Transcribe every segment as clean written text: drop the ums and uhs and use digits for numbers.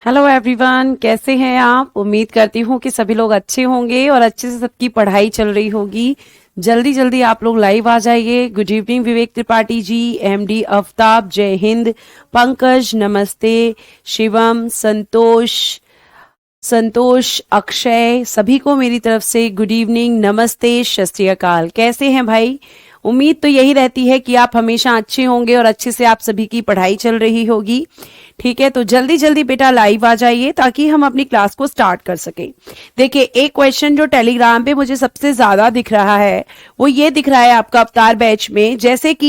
Hello everyone, कैसे हैं आप। उम्मीद करती हूँ कि सभी लोग अच्छे होंगे और अच्छे से सबकी पढ़ाई चल रही होगी। जल्दी जल्दी आप लोग लाइव आ जाइए। गुड इवनिंग विवेक त्रिपाठी जी, एमडी आफ्ताब, जय हिंद। पंकज नमस्ते, शिवम, संतोष, अक्षय, सभी को मेरी तरफ से गुड इवनिंग, नमस्ते, सत श्री अकाल। कैसे हैं भाई। उम्मीद तो यही रहती है कि आप हमेशा अच्छे होंगे और अच्छे से आप सभी की पढ़ाई चल रही होगी। ठीक है, तो जल्दी जल्दी बेटा लाइव आ जाइए ताकि हम अपनी क्लास को स्टार्ट कर सके। देखिए, एक क्वेश्चन जो टेलीग्राम पे मुझे सबसे ज्यादा दिख रहा है वो ये दिख रहा है आपका अवतार बैच में। जैसे कि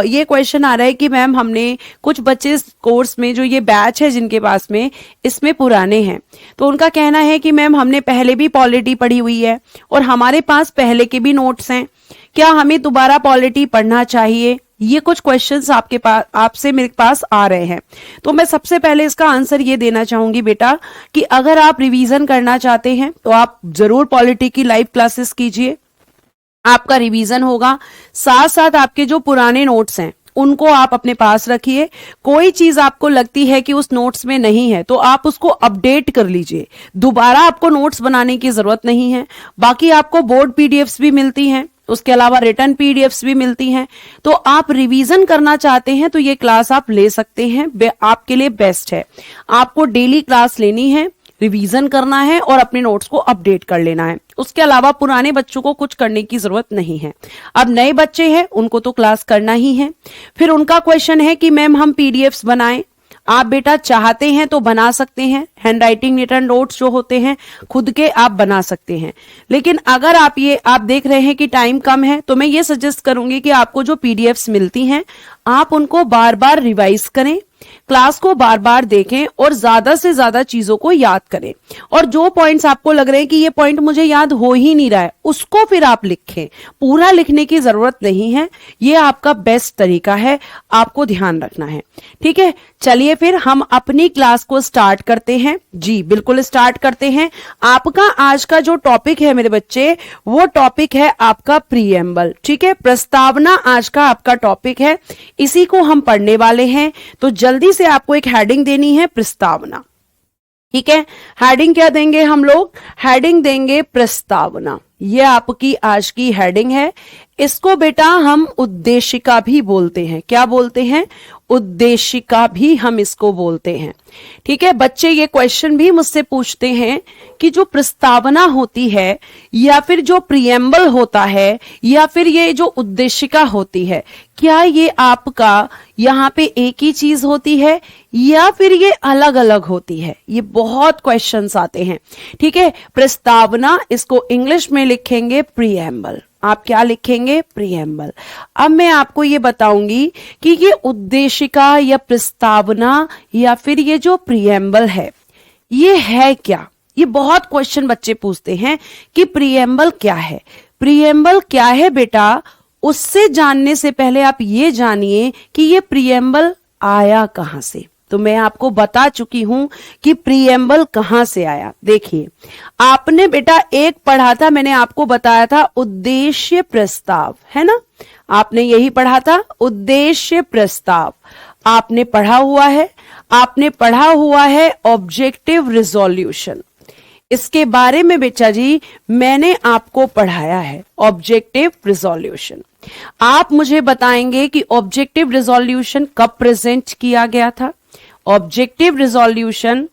ये क्वेश्चन आ रहा है कि मैम हमने कुछ बच्चे कोर्स में जो ये बैच है जिनके पास में इसमें पुराने हैं, तो उनका कहना है कि मैम हमने पहले भी पॉलिटी पढ़ी हुई है और हमारे पास पहले के भी नोट्स हैं, क्या हमें दोबारा पॉलिटी पढ़ना चाहिए। ये कुछ क्वेश्चंस आपके पास आपसे मेरे पास आ रहे हैं। तो मैं सबसे पहले इसका आंसर ये देना चाहूंगी बेटा कि अगर आप रिवीजन करना चाहते हैं तो आप जरूर पॉलिटी की लाइव क्लासेस कीजिए। आपका रिवीजन होगा, साथ साथ आपके जो पुराने नोट्स हैं उनको आप अपने पास रखिए। कोई चीज आपको लगती है कि उस नोट्स में नहीं है तो आप उसको अपडेट कर लीजिए। दोबारा आपको नोट्स बनाने की जरूरत नहीं है। बाकी आपको बोर्ड पीडीएफ्स भी मिलती हैं, उसके अलावा रिटर्न पीडीएफ्स भी मिलती हैं। तो आप रिवीजन करना चाहते हैं तो ये क्लास आप ले सकते हैं, आपके लिए बेस्ट है। आपको डेली क्लास लेनी है, रिवीजन करना है और अपने नोट्स को अपडेट कर लेना है। उसके अलावा पुराने बच्चों को कुछ करने की जरूरत नहीं है। अब नए बच्चे हैं उनको तो क्लास करना ही है। फिर उनका क्वेश्चन है कि मैम हम पीडीएफ्स बनाएं। आप बेटा चाहते हैं तो बना सकते हैं, हैंड राइटिंग रिटर्न नोट्स जो होते हैं खुद के आप बना सकते हैं। लेकिन अगर आप देख रहे हैं कि टाइम कम है तो मैं ये सजेस्ट करूंगी कि आपको जो पीडीएफ्स मिलती हैं आप उनको बार बार रिवाइज करें, क्लास को बार बार देखें और ज्यादा से ज्यादा चीजों को याद करें। और जो पॉइंट्स आपको लग रहे हैं कि ये पॉइंट मुझे याद हो ही नहीं रहा है उसको फिर आप लिखें। पूरा लिखने की जरूरत नहीं है, ये आपका बेस्ट तरीका है, आपको ध्यान रखना है। ठीक है, चलिए फिर हम अपनी क्लास को स्टार्ट करते हैं। जी बिल्कुल स्टार्ट करते हैं। आपका आज का जो टॉपिक है मेरे बच्चे, वो टॉपिक है आपका प्रीएम्बल। ठीक है, प्रस्तावना आज का आपका टॉपिक है, इसी को हम पढ़ने वाले हैं। तो जल्दी से आपको एक हेडिंग देनी है, प्रस्तावना। ठीक है, हेडिंग क्या देंगे हम लोग, हेडिंग देंगे प्रस्तावना। ये आपकी आज की हेडिंग है। इसको बेटा हम उद्देशिका भी बोलते हैं। क्या बोलते हैं, उद्देशिका भी हम इसको बोलते हैं। ठीक है, बच्चे ये क्वेश्चन भी मुझसे पूछते हैं कि जो प्रस्तावना होती है या फिर जो प्रीएम्बल होता है या फिर ये जो उद्देशिका होती है, क्या ये आपका यहाँ पे एक ही चीज होती है या फिर ये अलग अलग होती है। ये बहुत क्वेश्चंस आते हैं। ठीक है, प्रस्तावना इसको इंग्लिश में लिखेंगे प्रीएम्बल। आप क्या लिखेंगे, प्रीएम्बल। अब मैं आपको ये बताऊंगी कि ये उद्देशिका या प्रस्तावना या फिर ये जो प्रीएम्बल ये है क्या। ये बहुत क्वेश्चन बच्चे पूछते हैं कि प्रीएम्बल क्या है। प्रीएम्बल क्या है बेटा, उससे जानने से पहले आप ये जानिए कि ये प्रीएम्बल आया कहां से। तो मैं आपको बता चुकी हूं कि प्रीएम्बल कहां से आया। देखिए, आपने बेटा एक पढ़ा था, मैंने आपको बताया था उद्देश्य प्रस्ताव, है ना। आपने यही पढ़ा था, उद्देश्य प्रस्ताव आपने पढ़ा हुआ है। आपने पढ़ा हुआ है ऑब्जेक्टिव रिजोल्यूशन, इसके बारे में बेटा जी मैंने आपको पढ़ाया है, ऑब्जेक्टिव रिजोल्यूशन। आप मुझे बताएंगे कि ऑब्जेक्टिव रिजोल्यूशन कब प्रेजेंट किया गया था। ऑब्जेक्टिव रिजोल्यूशन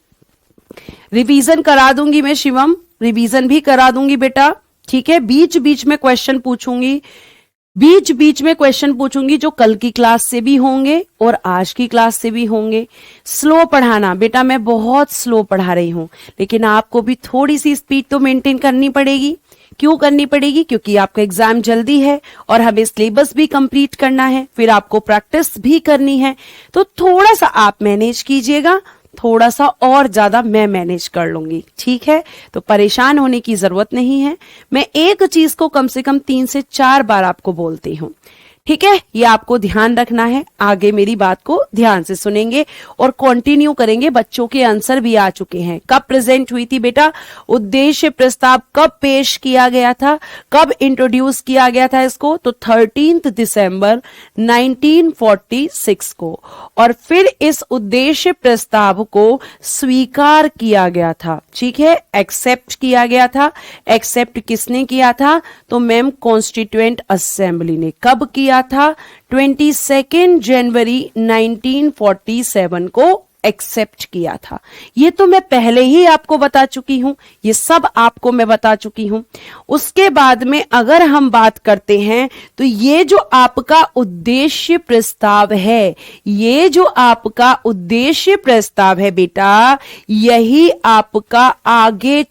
रिवीजन करा दूंगी मैं, शिवम रिवीजन भी करा दूंगी बेटा। ठीक है, बीच बीच में क्वेश्चन पूछूंगी, बीच बीच में क्वेश्चन पूछूंगी जो कल की क्लास से भी होंगे और आज की क्लास से भी होंगे। स्लो पढ़ाना बेटा, मैं बहुत स्लो पढ़ा रही हूं, लेकिन आपको भी थोड़ी सी स्पीड तो मेंटेन करनी पड़ेगी। क्यों करनी पड़ेगी, क्योंकि आपका एग्जाम जल्दी है और हमें सिलेबस भी कंप्लीट करना है, फिर आपको प्रैक्टिस भी करनी है। तो थोड़ा सा आप मैनेज कीजिएगा, थोड़ा सा और ज्यादा मैं मैनेज कर लूंगी। ठीक है, तो परेशान होने की जरूरत नहीं है। मैं एक चीज को कम से कम 3 से 4 बार आपको बोलती हूं। ठीक है, ये आपको ध्यान रखना है। आगे मेरी बात को ध्यान से सुनेंगे और कंटिन्यू करेंगे। बच्चों के आंसर भी आ चुके हैं। कब प्रेजेंट हुई थी बेटा उद्देश्य प्रस्ताव, कब पेश किया गया था, कब इंट्रोड्यूस किया गया था इसको? तो 13 दिसंबर 1946 को। और फिर इस उद्देश्य प्रस्ताव को स्वीकार किया गया था। ठीक है, एक्सेप्ट किया गया था। एक्सेप्ट किसने किया था? तो मैम कॉन्स्टिट्यूएंट असेंबली ने। कब किया था? 22 जनवरी 1947 को एक्सेप्ट किया था। ये तो मैं पहले ही आपको बता चुकी हूं, ये सब आपको मैं बता चुकी हूं। उसके बाद में अगर हम बात करते हैं तो ये जो आपका उद्देश्य प्रस्ताव है, ये जो आपका उद्देश्य प्रस्ताव है बेटा, यही आपका आगे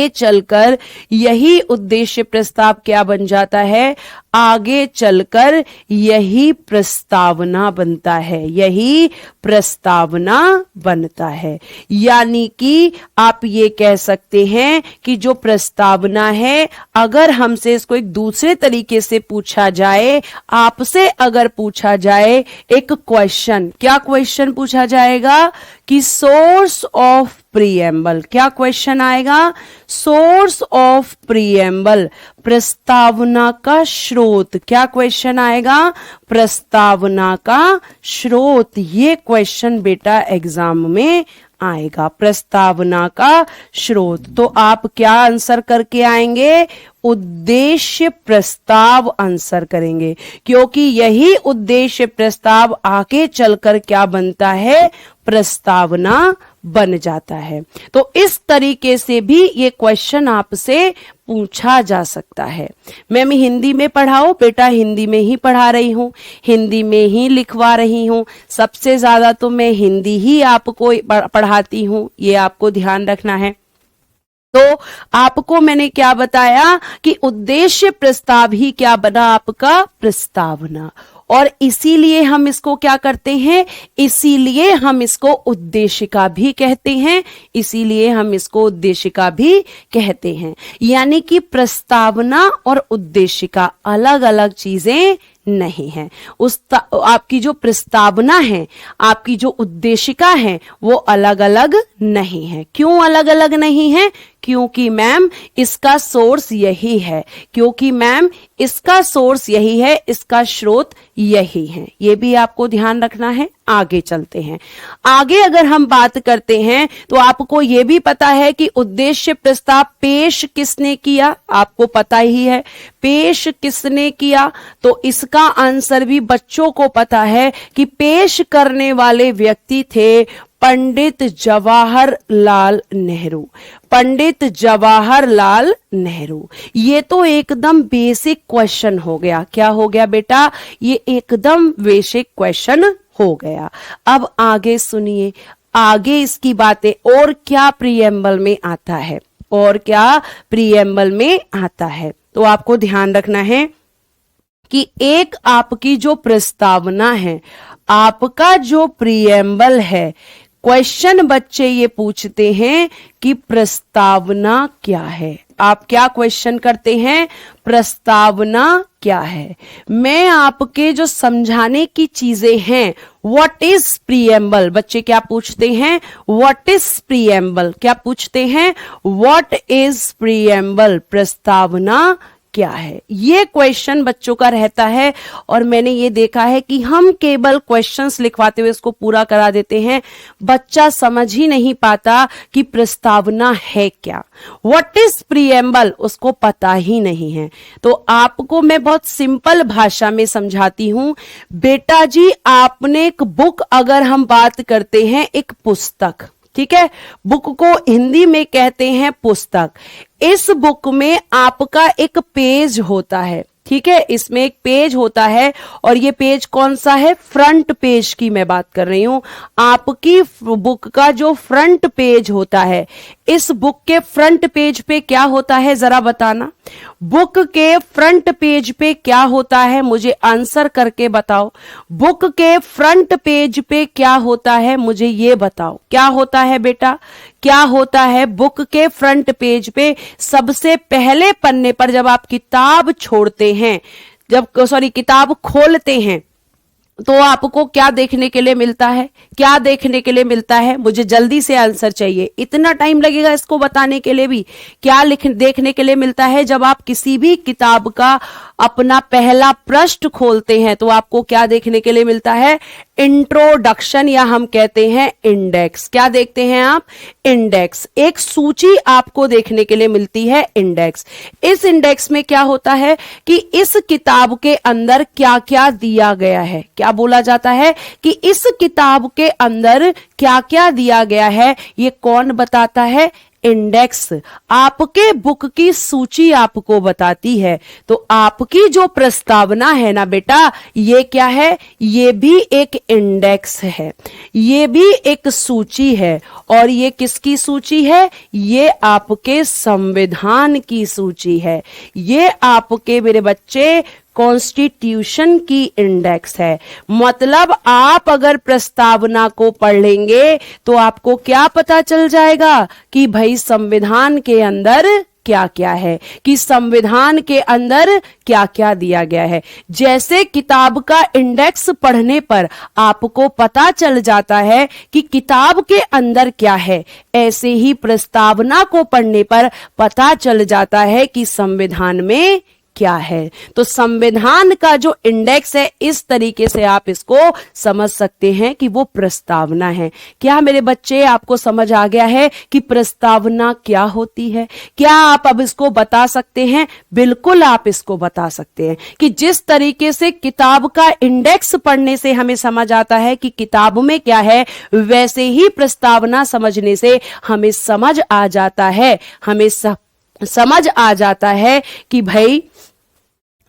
चलकर यही उद्देश्य प्रस्ताव क्या बन जाता है? आगे चलकर यही प्रस्तावना बनता है, यही प्रस्तावना बनता है। यानी कि आप ये कह सकते हैं कि जो प्रस्तावना है, अगर हमसे इसको एक दूसरे तरीके से पूछा जाए, आपसे अगर पूछा जाए एक क्वेश्चन, क्या क्वेश्चन पूछा जाएगा? कि सोर्स ऑफ प्रीएम्बल। क्या क्वेश्चन आएगा? सोर्स ऑफ प्रीएम्बल, प्रस्तावना का स्रोत। क्या क्वेश्चन आएगा? प्रस्तावना का स्रोत। ये क्वेश्चन बेटा एग्जाम में आएगा, प्रस्तावना का स्रोत। तो आप क्या आंसर करके आएंगे? उद्देश्य प्रस्ताव आंसर करेंगे, क्योंकि यही उद्देश्य प्रस्ताव आगे चलकर क्या बनता है? प्रस्तावना बन जाता है। तो इस तरीके से भी ये क्वेश्चन आपसे पूछा जा सकता है। मैम हिंदी में पढ़ाओ बेटा, हिंदी में ही पढ़ा रही हूं, हिंदी में ही लिखवा रही हूं। सबसे ज्यादा तो मैं हिंदी ही आपको पढ़ाती हूं, ये आपको ध्यान रखना है। तो आपको मैंने क्या बताया कि उद्देश्य प्रस्ताव ही क्या बना? आपका प्रस्तावना। और इसीलिए हम इसको क्या करते हैं? इसीलिए हम इसको उद्देशिका भी कहते हैं, इसीलिए हम इसको उद्देशिका भी कहते हैं। यानी कि प्रस्तावना और उद्देशिका अलग अलग चीजें नहीं है। आपकी जो प्रस्तावना है, आपकी जो उद्देशिका है, वो अलग अलग नहीं है। क्यों अलग अलग नहीं है? क्योंकि मैम इसका सोर्स यही है, क्योंकि मैम इसका सोर्स यही है, इसका स्रोत यही है। ये भी आपको ध्यान रखना है। आगे चलते हैं। आगे अगर हम बात करते हैं तो आपको यह भी पता है कि उद्देश्य प्रस्ताव पेश किसने किया? आपको पता ही है पेश किसने किया। तो इसका आंसर भी बच्चों को पता है कि पेश करने वाले व्यक्ति थे पंडित जवाहरलाल नेहरू। पंडित जवाहरलाल नेहरू। ये तो एकदम बेसिक क्वेश्चन हो गया। क्या हो गया बेटा? ये एकदम बेसिक क्वेश्चन हो गया। अब आगे सुनिए, आगे इसकी बातें। और क्या प्रीएम्बल में आता है? और क्या प्रीएम्बल में आता है? तो आपको ध्यान रखना है कि एक आपकी जो प्रस्तावना है, आपका जो प्रीएम्बल है, क्वेश्चन बच्चे ये पूछते हैं कि प्रस्तावना क्या है। आप क्या क्वेश्चन करते हैं? प्रस्तावना क्या है। मैं आपके जो समझाने की चीजें हैं, व्हाट इज प्रीएम्बल, बच्चे क्या पूछते हैं? What is preamble. क्या पूछते हैं? व्हाट इज प्रीएम्बल, प्रस्तावना क्या है। ये क्वेश्चन बच्चों का रहता है। और मैंने ये देखा है कि हम केवल क्वेश्चंस लिखवाते हुए इसको पूरा करा देते हैं, बच्चा समझ ही नहीं पाता कि प्रस्तावना है क्या। व्हाट इज प्रीएम्बल उसको पता ही नहीं है। तो आपको मैं बहुत सिंपल भाषा में समझाती हूं। बेटा जी, आपने एक बुक, अगर हम बात करते हैं एक पुस्तक, ठीक है, बुक को हिंदी में कहते हैं पुस्तक। इस बुक में आपका एक पेज होता है, ठीक है, इसमें एक पेज होता है। और ये पेज कौन सा है? फ्रंट पेज की मैं बात कर रही हूं। आपकी बुक का जो फ्रंट पेज होता है, इस बुक के फ्रंट पेज पे क्या होता है जरा बताना। बुक के फ्रंट पेज पे क्या होता है, मुझे आंसर करके बताओ। बुक के फ्रंट पेज पे क्या होता है, मुझे ये बताओ। क्या होता है बेटा? क्या होता है बुक के फ्रंट पेज पे? सबसे पहले पन्ने पर जब आप किताब छोड़ते हैं, किताब खोलते हैं तो आपको क्या देखने के लिए मिलता है? क्या देखने के लिए मिलता है? मुझे जल्दी से आंसर चाहिए, इतना टाइम लगेगा इसको बताने के लिए भी। क्या देखने के लिए मिलता है? जब आप किसी भी किताब का अपना पहला पृष्ठ खोलते हैं तो आपको क्या देखने के लिए मिलता है? इंट्रोडक्शन, या हम कहते हैं इंडेक्स। क्या देखते हैं आप? इंडेक्स। एक सूची आपको देखने के लिए मिलती है, इंडेक्स। इस इंडेक्स में क्या होता है कि इस किताब के अंदर क्या क्या दिया गया है, क्या बोला जाता है कि इस किताब के अंदर क्या क्या दिया गया है, ये कौन बताता है? इंडेक्स। आपके बुक की सूची आपको बताती है। तो आपकी जो प्रस्तावना है ना बेटा, ये क्या है? ये भी एक इंडेक्स है, ये भी एक सूची है। और ये किसकी सूची है? ये आपके संविधान की सूची है। ये आपके मेरे बच्चे कॉन्स्टिट्यूशन की इंडेक्स है। मतलब आप अगर प्रस्तावना को पढ़ लेंगे तो आपको क्या पता चल जाएगा कि भाई संविधान के अंदर क्या क्या है, कि संविधान के अंदर क्या क्या दिया गया है। जैसे किताब का इंडेक्स पढ़ने पर आपको पता चल जाता है कि किताब के अंदर क्या है, ऐसे ही प्रस्तावना को पढ़ने पर पता चल जाता है कि संविधान में क्या है। तो संविधान का जो इंडेक्स है, इस तरीके से आप इसको समझ सकते हैं कि वो प्रस्तावना है। क्या मेरे बच्चे आपको समझ आ गया है कि प्रस्तावना क्या होती है? क्या आप अब इसको बता सकते हैं? बिल्कुल आप इसको बता सकते हैं कि जिस तरीके से किताब का इंडेक्स पढ़ने से हमें समझ आता है कि किताब में क्या है, वैसे ही प्रस्तावना समझने से हमें समझ आ जाता है, हमें समझ आ जाता है कि भाई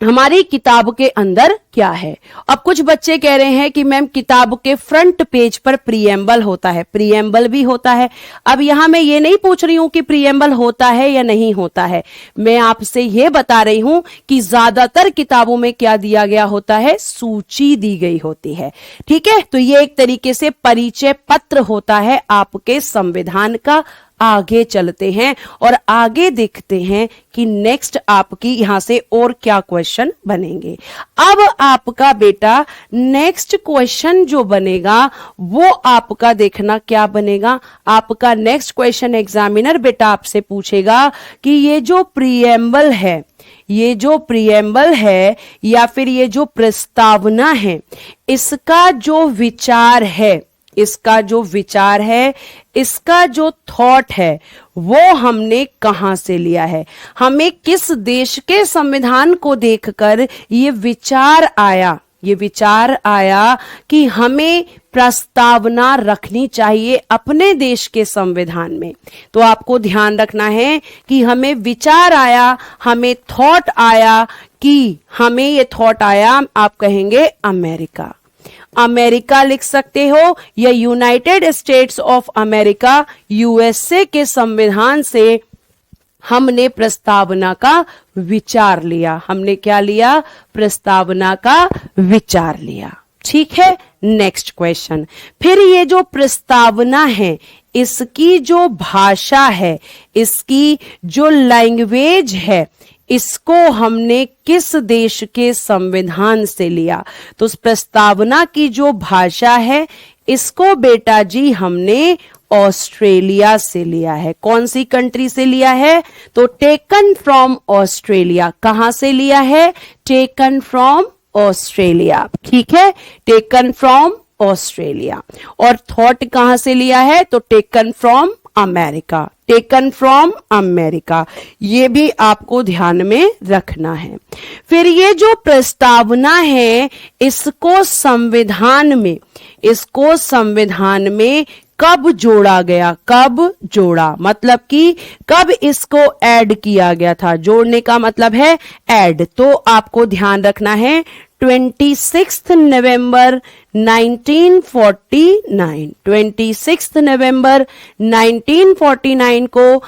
हमारी किताब के अंदर क्या है। अब कुछ बच्चे कह रहे हैं कि मैम किताब के फ्रंट पेज पर प्रीएम्बल होता है। प्रीएम्बल भी होता है। अब यहां मैं ये नहीं पूछ रही हूं कि प्रीएम्बल होता है या नहीं होता है, मैं आपसे ये बता रही हूं कि ज्यादातर किताबों में क्या दिया गया होता है? सूची दी गई होती है। ठीक है, तो ये एक तरीके से परिचय पत्र होता है आपके संविधान का। आगे चलते हैं और आगे देखते हैं कि नेक्स्ट आपकी यहां से और क्या क्वेश्चन बनेंगे। अब आपका बेटा नेक्स्ट क्वेश्चन जो बनेगा वो आपका देखना क्या बनेगा। आपका नेक्स्ट क्वेश्चन एग्जामिनर बेटा आपसे पूछेगा कि ये जो प्रीएम्बल है, ये जो प्रीएम्बल है या फिर ये जो प्रस्तावना है, इसका जो विचार है, इसका जो विचार है, इसका जो थॉट है, वो हमने कहां से लिया है? हमें किस देश के संविधान को देखकर ये विचार आया, ये विचार आया कि हमें प्रस्तावना रखनी चाहिए अपने देश के संविधान में। तो आपको ध्यान रखना है कि हमें विचार आया, हमें थॉट आया, कि हमें ये थॉट आया, आप कहेंगे अमेरिका। अमेरिका लिख सकते हो या United states of America, USA के संविधान से हमने प्रस्तावना का विचार लिया। हमने क्या लिया? प्रस्तावना का विचार लिया। ठीक है, नेक्स्ट क्वेश्चन। फिर ये जो प्रस्तावना है, इसकी जो भाषा है, इसकी जो लैंग्वेज है, इसको हमने किस देश के संविधान से लिया? तो उस प्रस्तावना की जो भाषा है, इसको बेटा जी हमने ऑस्ट्रेलिया से लिया है। कौन सी कंट्री से लिया है? तो टेकन फ्रॉम ऑस्ट्रेलिया। कहां से लिया है? Taken from Australia. ठीक है, टेकन फ्रॉम ऑस्ट्रेलिया। और थॉट कहां से लिया है? तो taken from America. Taken from America, ये भी आपको ध्यान में रखना है। फिर ये जो प्रस्तावना है, इसको संविधान में कब जोड़ा गया? कब जोड़ा मतलब कि कब इसको ऐड किया गया था? जोड़ने का मतलब है ऐड। तो आपको ध्यान रखना है 26 नवंबर 1949, 26 नवंबर 1949 को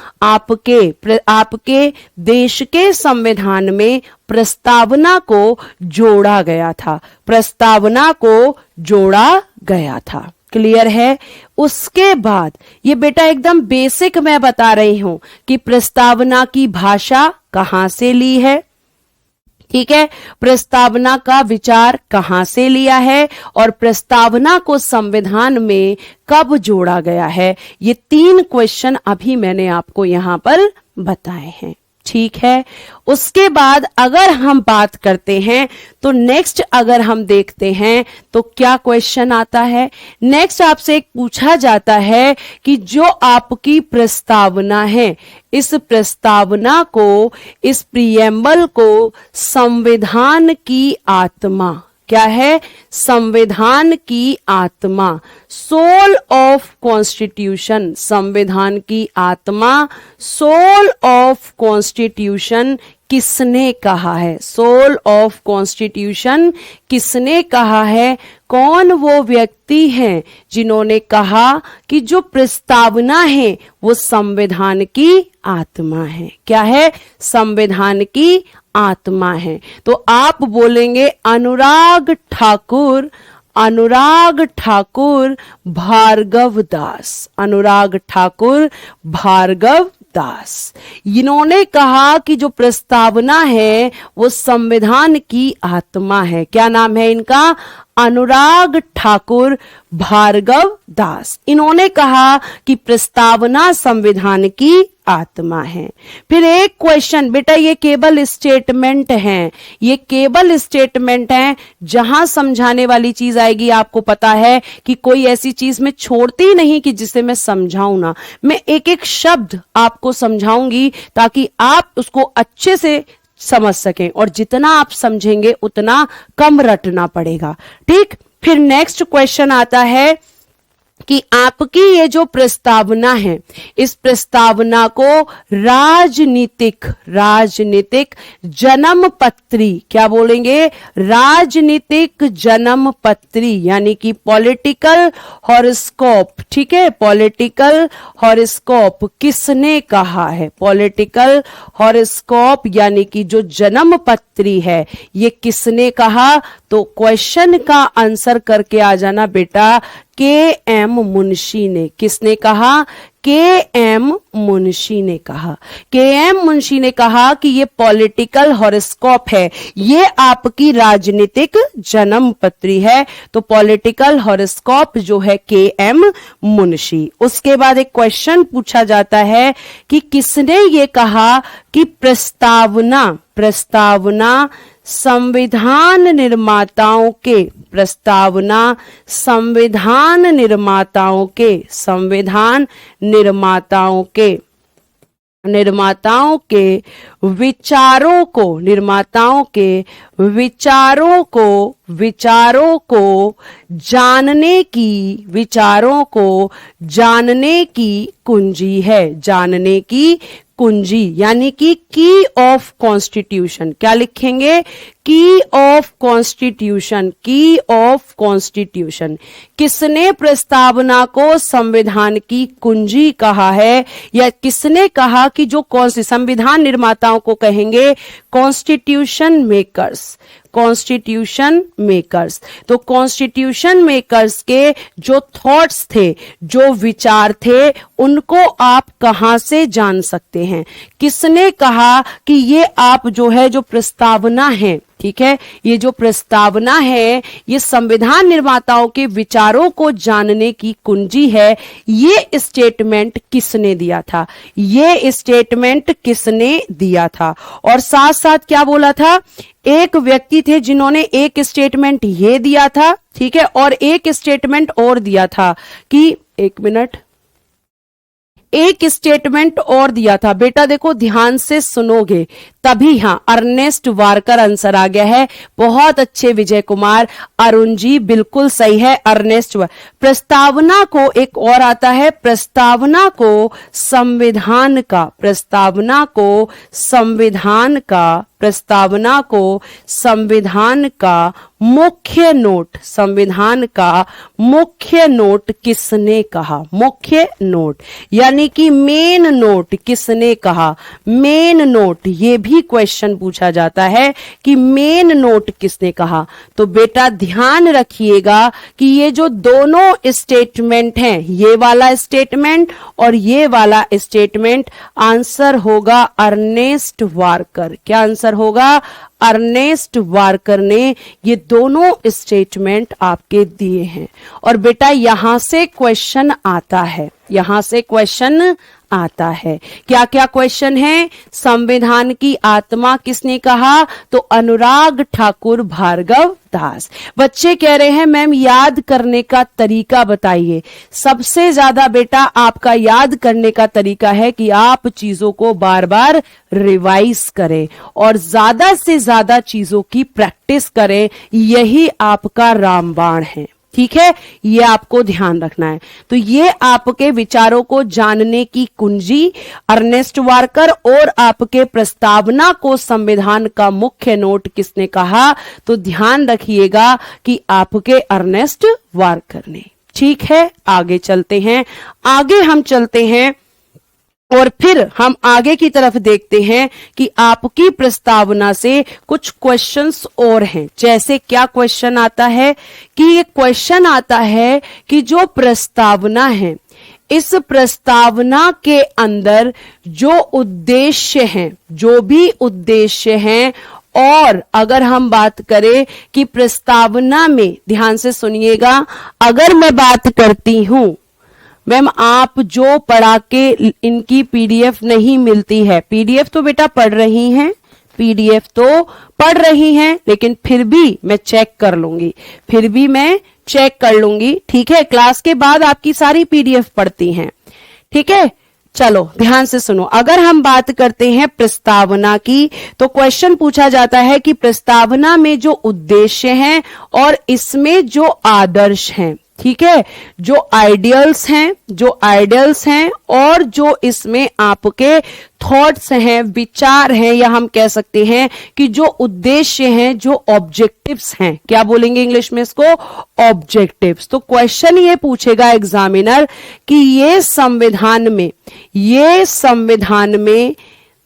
आपके देश के संविधान में प्रस्तावना को जोड़ा गया था। प्रस्तावना को जोड़ा गया था। क्लियर है? उसके बाद ये बेटा एकदम बेसिक मैं बता रही हूं कि प्रस्तावना की भाषा कहां से ली है, ठीक है, प्रस्तावना का विचार कहां से लिया है और प्रस्तावना को संविधान में कब जोड़ा गया है, ये 3 क्वेश्चन अभी मैंने आपको यहां पर बताए हैं। ठीक है, उसके बाद अगर हम बात करते हैं तो नेक्स्ट अगर हम देखते हैं तो क्या क्वेश्चन आता है। नेक्स्ट आपसे एक पूछा जाता है कि जो आपकी प्रस्तावना है, इस प्रस्तावना को, इस प्रीएम्बल को संविधान की आत्मा, क्या है, संविधान की आत्मा, सोल ऑफ कॉन्स्टिट्यूशन, संविधान की आत्मा, सोल ऑफ कॉन्स्टिट्यूशन किसने कहा है, सोल ऑफ कॉन्स्टिट्यूशन किसने कहा है, कौन वो व्यक्ति हैं जिन्होंने कहा कि जो प्रस्तावना है वो संविधान की आत्मा है, क्या है, संविधान की आत्मा है। तो आप बोलेंगे अनुराग ठाकुर, अनुराग ठाकुर भार्गव दास, अनुराग ठाकुर भार्गव दास, इन्होंने कहा कि जो प्रस्तावना है वो संविधान की आत्मा है। क्या नाम है इनका, अनुराग ठाकुर भार्गव दास। इन्होंने कहा कि प्रस्तावना संविधान की आत्मा है। फिर एक क्वेश्चन, बेटा ये केवल स्टेटमेंट है, ये केवल स्टेटमेंट है, जहां समझाने वाली चीज आएगी आपको पता है कि कोई ऐसी चीज मैं छोड़ती नहीं कि जिसे मैं समझाऊं ना, मैं एक एक शब्द आपको समझाऊंगी ताकि आप उसको अच्छे से समझ सकें, और जितना आप समझेंगे उतना कम रटना पड़ेगा। ठीक, फिर नेक्स्ट क्वेश्चन आता है कि आपकी ये जो प्रस्तावना है, इस प्रस्तावना को राजनीतिक, राजनीतिक जन्म पत्री, क्या बोलेंगे, राजनीतिक जन्म पत्री, यानी कि पॉलिटिकल हॉरोस्कोप, ठीक है, पॉलिटिकल हॉरोस्कोप किसने कहा है, पॉलिटिकल हॉरोस्कोप यानी कि जो जन्म पत्री है ये किसने कहा। तो क्वेश्चन का आंसर करके आ जाना बेटा, के.एम. मुंशी ने। किसने कहा, के.एम. मुंशी ने कहा। के.एम. मुंशी ने कहा कि ये पॉलिटिकल हॉरोस्कोप है, ये आपकी राजनीतिक जन्म पत्री है। तो पॉलिटिकल हॉरोस्कोप जो है के.एम. मुंशी। उसके बाद एक क्वेश्चन पूछा जाता है कि किसने ये कहा कि प्रस्तावना, प्रस्तावना संविधान निर्माताओं के, प्रस्तावना संविधान निर्माताओं के, संविधान निर्माताओं के, निर्माताओं के विचारों को, निर्माताओं के विचारों को, विचारों को जानने की, विचारों को जानने की कुंजी है, जानने की कुंजी, यानी कि की ऑफ कॉन्स्टिट्यूशन। क्या लिखेंगे, की ऑफ कॉन्स्टिट्यूशन, की ऑफ कॉन्स्टिट्यूशन। किसने प्रस्तावना को संविधान की कुंजी कहा है, या किसने कहा कि जो संविधान निर्माताओं को कहेंगे कॉन्स्टिट्यूशन मेकर्स, कॉन्स्टिट्यूशन मेकर्स। तो कॉन्स्टिट्यूशन मेकर्स के जो थॉट्स थे, जो विचार थे, उनको आप कहां से जान सकते हैं, किसने कहा कि ये आप जो है जो प्रस्तावना है, ठीक है, ये जो प्रस्तावना है ये संविधान निर्माताओं के विचारों को जानने की कुंजी है। ये स्टेटमेंट किसने दिया था, ये स्टेटमेंट किसने दिया था। और साथ साथ क्या बोला था, एक व्यक्ति थे जिन्होंने एक स्टेटमेंट ये दिया था, ठीक है, और एक स्टेटमेंट और दिया था कि, एक मिनट, एक स्टेटमेंट और दिया था। बेटा देखो ध्यान से सुनोगे तभी। हाँ, अर्नेस्ट वारकर आंसर आ गया है, बहुत अच्छे विजय कुमार, अरुण जी बिल्कुल सही है, अर्नेस्ट। प्रस्तावना को एक और आता है, प्रस्तावना को संविधान का, प्रस्तावना को संविधान का, प्रस्तावना को संविधान का मुख्य नोट, संविधान का मुख्य नोट किसने कहा, मुख्य नोट यानी कि मेन नोट किसने कहा, मेन नोट। ये भी क्वेश्चन पूछा जाता है कि मेन नोट किसने कहा। तो बेटा ध्यान रखिएगा कि ये जो दोनों स्टेटमेंट हैं, ये वाला स्टेटमेंट और ये वाला स्टेटमेंट, आंसर होगा अर्नेस्ट वारकर। क्या आंसर होगा, अर्नेस्ट वार्कर ने ये दोनों स्टेटमेंट आपके दिए हैं। और बेटा यहां से क्वेश्चन आता है, यहां से क्वेश्चन आता है। क्या क्या क्वेश्चन है? संविधान की आत्मा किसने कहा? तो अनुराग ठाकुर भार्गव दास। बच्चे कह रहे हैं मैम याद करने का तरीका बताइए। सबसे ज्यादा बेटा आपका याद करने का तरीका है कि आप चीजों को बार बार रिवाइज करें और ज्यादा से ज्यादा चीजों की प्रैक्टिस करें। यही आपका रामबाण है, ठीक है, ये आपको ध्यान रखना है। तो ये आपके विचारों को जानने की कुंजी अर्नेस्ट वार्कर और आपके प्रस्तावना को संविधान का मुख्य नोट किसने कहा? तो ध्यान रखिएगा कि आपके अर्नेस्ट वार्कर ने। ठीक है, आगे चलते हैं। आगे हम चलते हैं और फिर हम आगे की तरफ देखते हैं कि आपकी प्रस्तावना से कुछ क्वेश्चंस और हैं। जैसे क्या क्वेश्चन आता है कि ये क्वेश्चन आता है कि जो प्रस्तावना है, इस प्रस्तावना के अंदर जो उद्देश्य हैं, जो भी उद्देश्य हैं, और अगर हम बात करें कि प्रस्तावना में, ध्यान से सुनिएगा, अगर मैं बात करती हूं मैम आप जो पढ़ा के इनकी पीडीएफ नहीं मिलती है, पीडीएफ तो बेटा पढ़ रही हैं, पीडीएफ तो पढ़ रही हैं, लेकिन फिर भी मैं चेक कर लूंगी, फिर भी मैं चेक कर लूंगी। ठीक है, क्लास के बाद आपकी सारी पीडीएफ पढ़ती हैं। ठीक है, चलो ध्यान से सुनो। अगर हम बात करते हैं प्रस्तावना की, तो क्वेश्चन पूछा जाता है कि प्रस्तावना में जो उद्देश्य हैं और इसमें जो आदर्श हैं, ठीक है, जो आइडियल्स हैं, जो आइडियल्स हैं और जो इसमें आपके थॉट्स हैं, विचार हैं, या हम कह सकते हैं कि जो उद्देश्य हैं, जो ऑब्जेक्टिव्स हैं, क्या बोलेंगे इंग्लिश में इसको? ऑब्जेक्टिव्स। तो क्वेश्चन ये पूछेगा एग्जामिनर कि ये संविधान में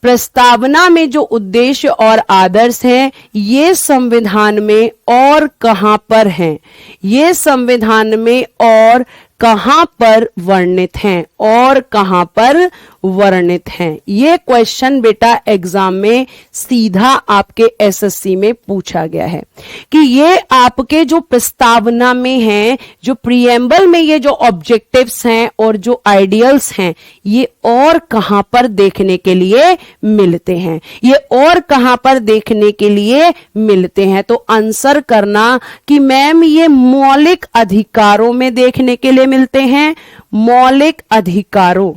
प्रस्तावना में जो उद्देश्य और आदर्श हैं, ये संविधान में और कहां पर हैं? ये संविधान में और कहां पर वर्णित हैं? और कहां पर वर्णित हैं? ये क्वेश्चन बेटा एग्जाम में सीधा आपके एसएससी में पूछा गया है कि ये आपके जो प्रस्तावना में हैं, जो प्रीएम्बल में ये जो ऑब्जेक्टिव्स हैं और जो आइडियल्स हैं, ये और कहां पर देखने के लिए मिलते हैं? ये और कहां पर देखने के लिए मिलते हैं? तो आंसर करना कि मैम ये मौलिक अधिकारों में देखने के लिए मिलते हैं। मौलिक अधिकारों,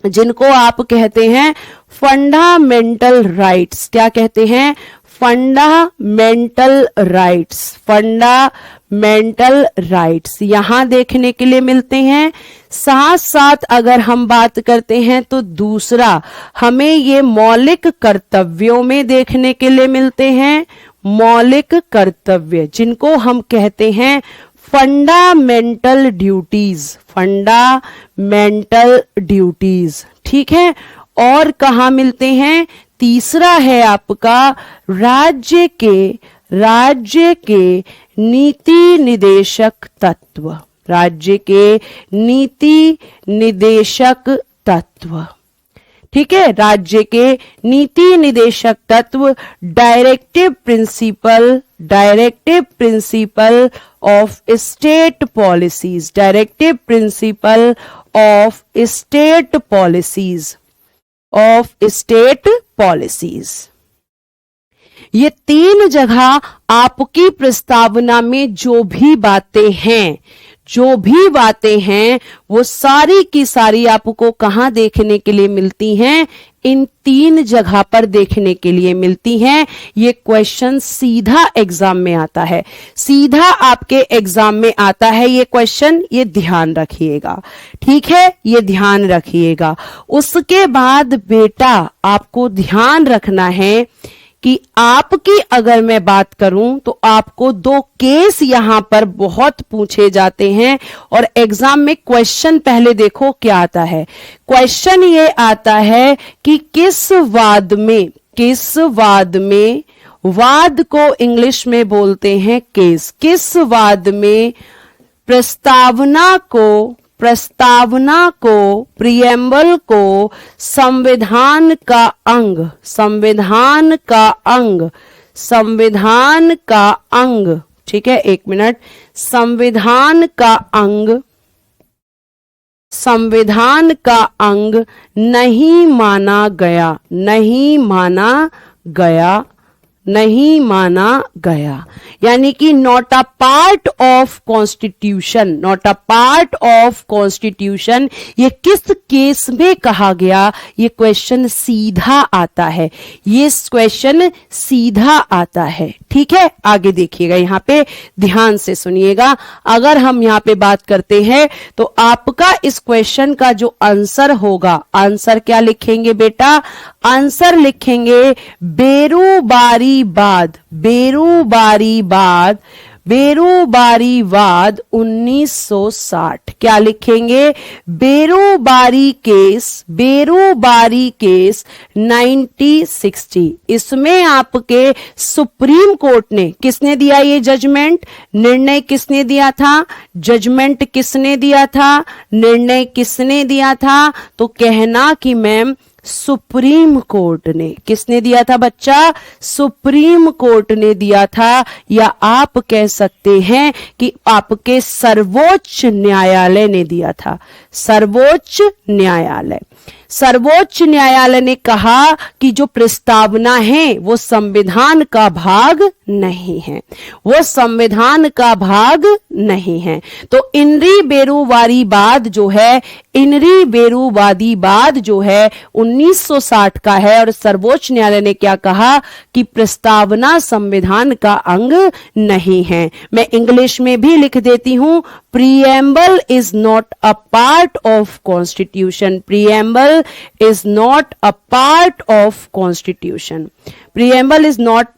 जिनको आप कहते हैं फंडामेंटल राइट्स। क्या कहते हैं? Fundamental rights. फंडामेंटल राइट्स यहां देखने के लिए मिलते हैं। साथ साथ अगर हम बात करते हैं तो दूसरा, हमें ये मौलिक कर्तव्यों में देखने के लिए मिलते हैं। मौलिक कर्तव्य, जिनको हम कहते हैं फंडामेंटल ड्यूटीज। फंडामेंटल ड्यूटीज, ठीक है। और कहां मिलते हैं? तीसरा है आपका राज्य के नीति निदेशक तत्व। राज्य के नीति निदेशक तत्व, ठीक है। राज्य के नीति निदेशक तत्व, directive principle of state policies. Directive principle of state policies. ये तीन जगह आपकी प्रस्तावना में जो भी बातें हैं वो सारी की सारी आपको कहां देखने के लिए मिलती हैं? इन तीन जगह पर देखने के लिए मिलती हैं। ये क्वेश्चन सीधा एग्जाम में आता है, सीधा आपके एग्जाम में आता है ये क्वेश्चन, ये ध्यान रखिएगा, ठीक है, ये ध्यान रखिएगा। उसके बाद बेटा आपको ध्यान रखना है कि आपकी अगर मैं बात करूं तो आपको दो केस यहां पर बहुत पूछे जाते हैं और एग्जाम में क्वेश्चन पहले देखो क्या आता है। क्वेश्चन ये आता है कि किस वाद में, वाद को इंग्लिश में बोलते हैं केस, किस वाद में प्रस्तावना को प्रीएम्बल को संविधान का अंग संविधान का अंग, ठीक है, एक मिनट, संविधान का अंग, संविधान का अंग नहीं माना गया, नहीं माना गया, नहीं माना गया, यानी कि not a part of constitution, not a part of constitution. ये किस केस में कहा गया? ये क्वेश्चन सीधा आता है, ये क्वेश्चन सीधा आता है, ठीक है। आगे देखिएगा, यहां पे ध्यान से सुनिएगा। अगर हम यहां पे बात करते हैं तो आपका इस क्वेश्चन का जो आंसर होगा, आंसर क्या लिखेंगे बेटा? आंसर लिखेंगे बेरूबारीवाद, बेरूबारीवाद, बेरूबारीवाद 1960। क्या लिखेंगे? Berubari case, Berubari case 1960। इसमें आपके सुप्रीम कोर्ट ने, किसने दिया ये जजमेंट? निर्णय किसने दिया था? जजमेंट किसने दिया था? निर्णय किसने दिया था? तो कहना कि मैम सुप्रीम कोर्ट ने। किसने दिया था बच्चा? सुप्रीम कोर्ट ने दिया था, या आप कह सकते हैं कि आपके सर्वोच्च न्यायालय ने दिया था, सर्वोच्च न्यायालय। सर्वोच्च न्यायालय ने कहा कि जो प्रस्तावना है वो संविधान का भाग नहीं है, वो संविधान का भाग नहीं है। तो इनरी बेरूवारीवाद जो है, इनरी बेरूवादीवाद जो है 1960 का है, और सर्वोच्च न्यायालय ने क्या कहा कि प्रस्तावना संविधान का अंग नहीं है। मैं इंग्लिश में भी लिख देती हूं, preamble is not a part of constitution, preamble is not a part of constitution, preamble is not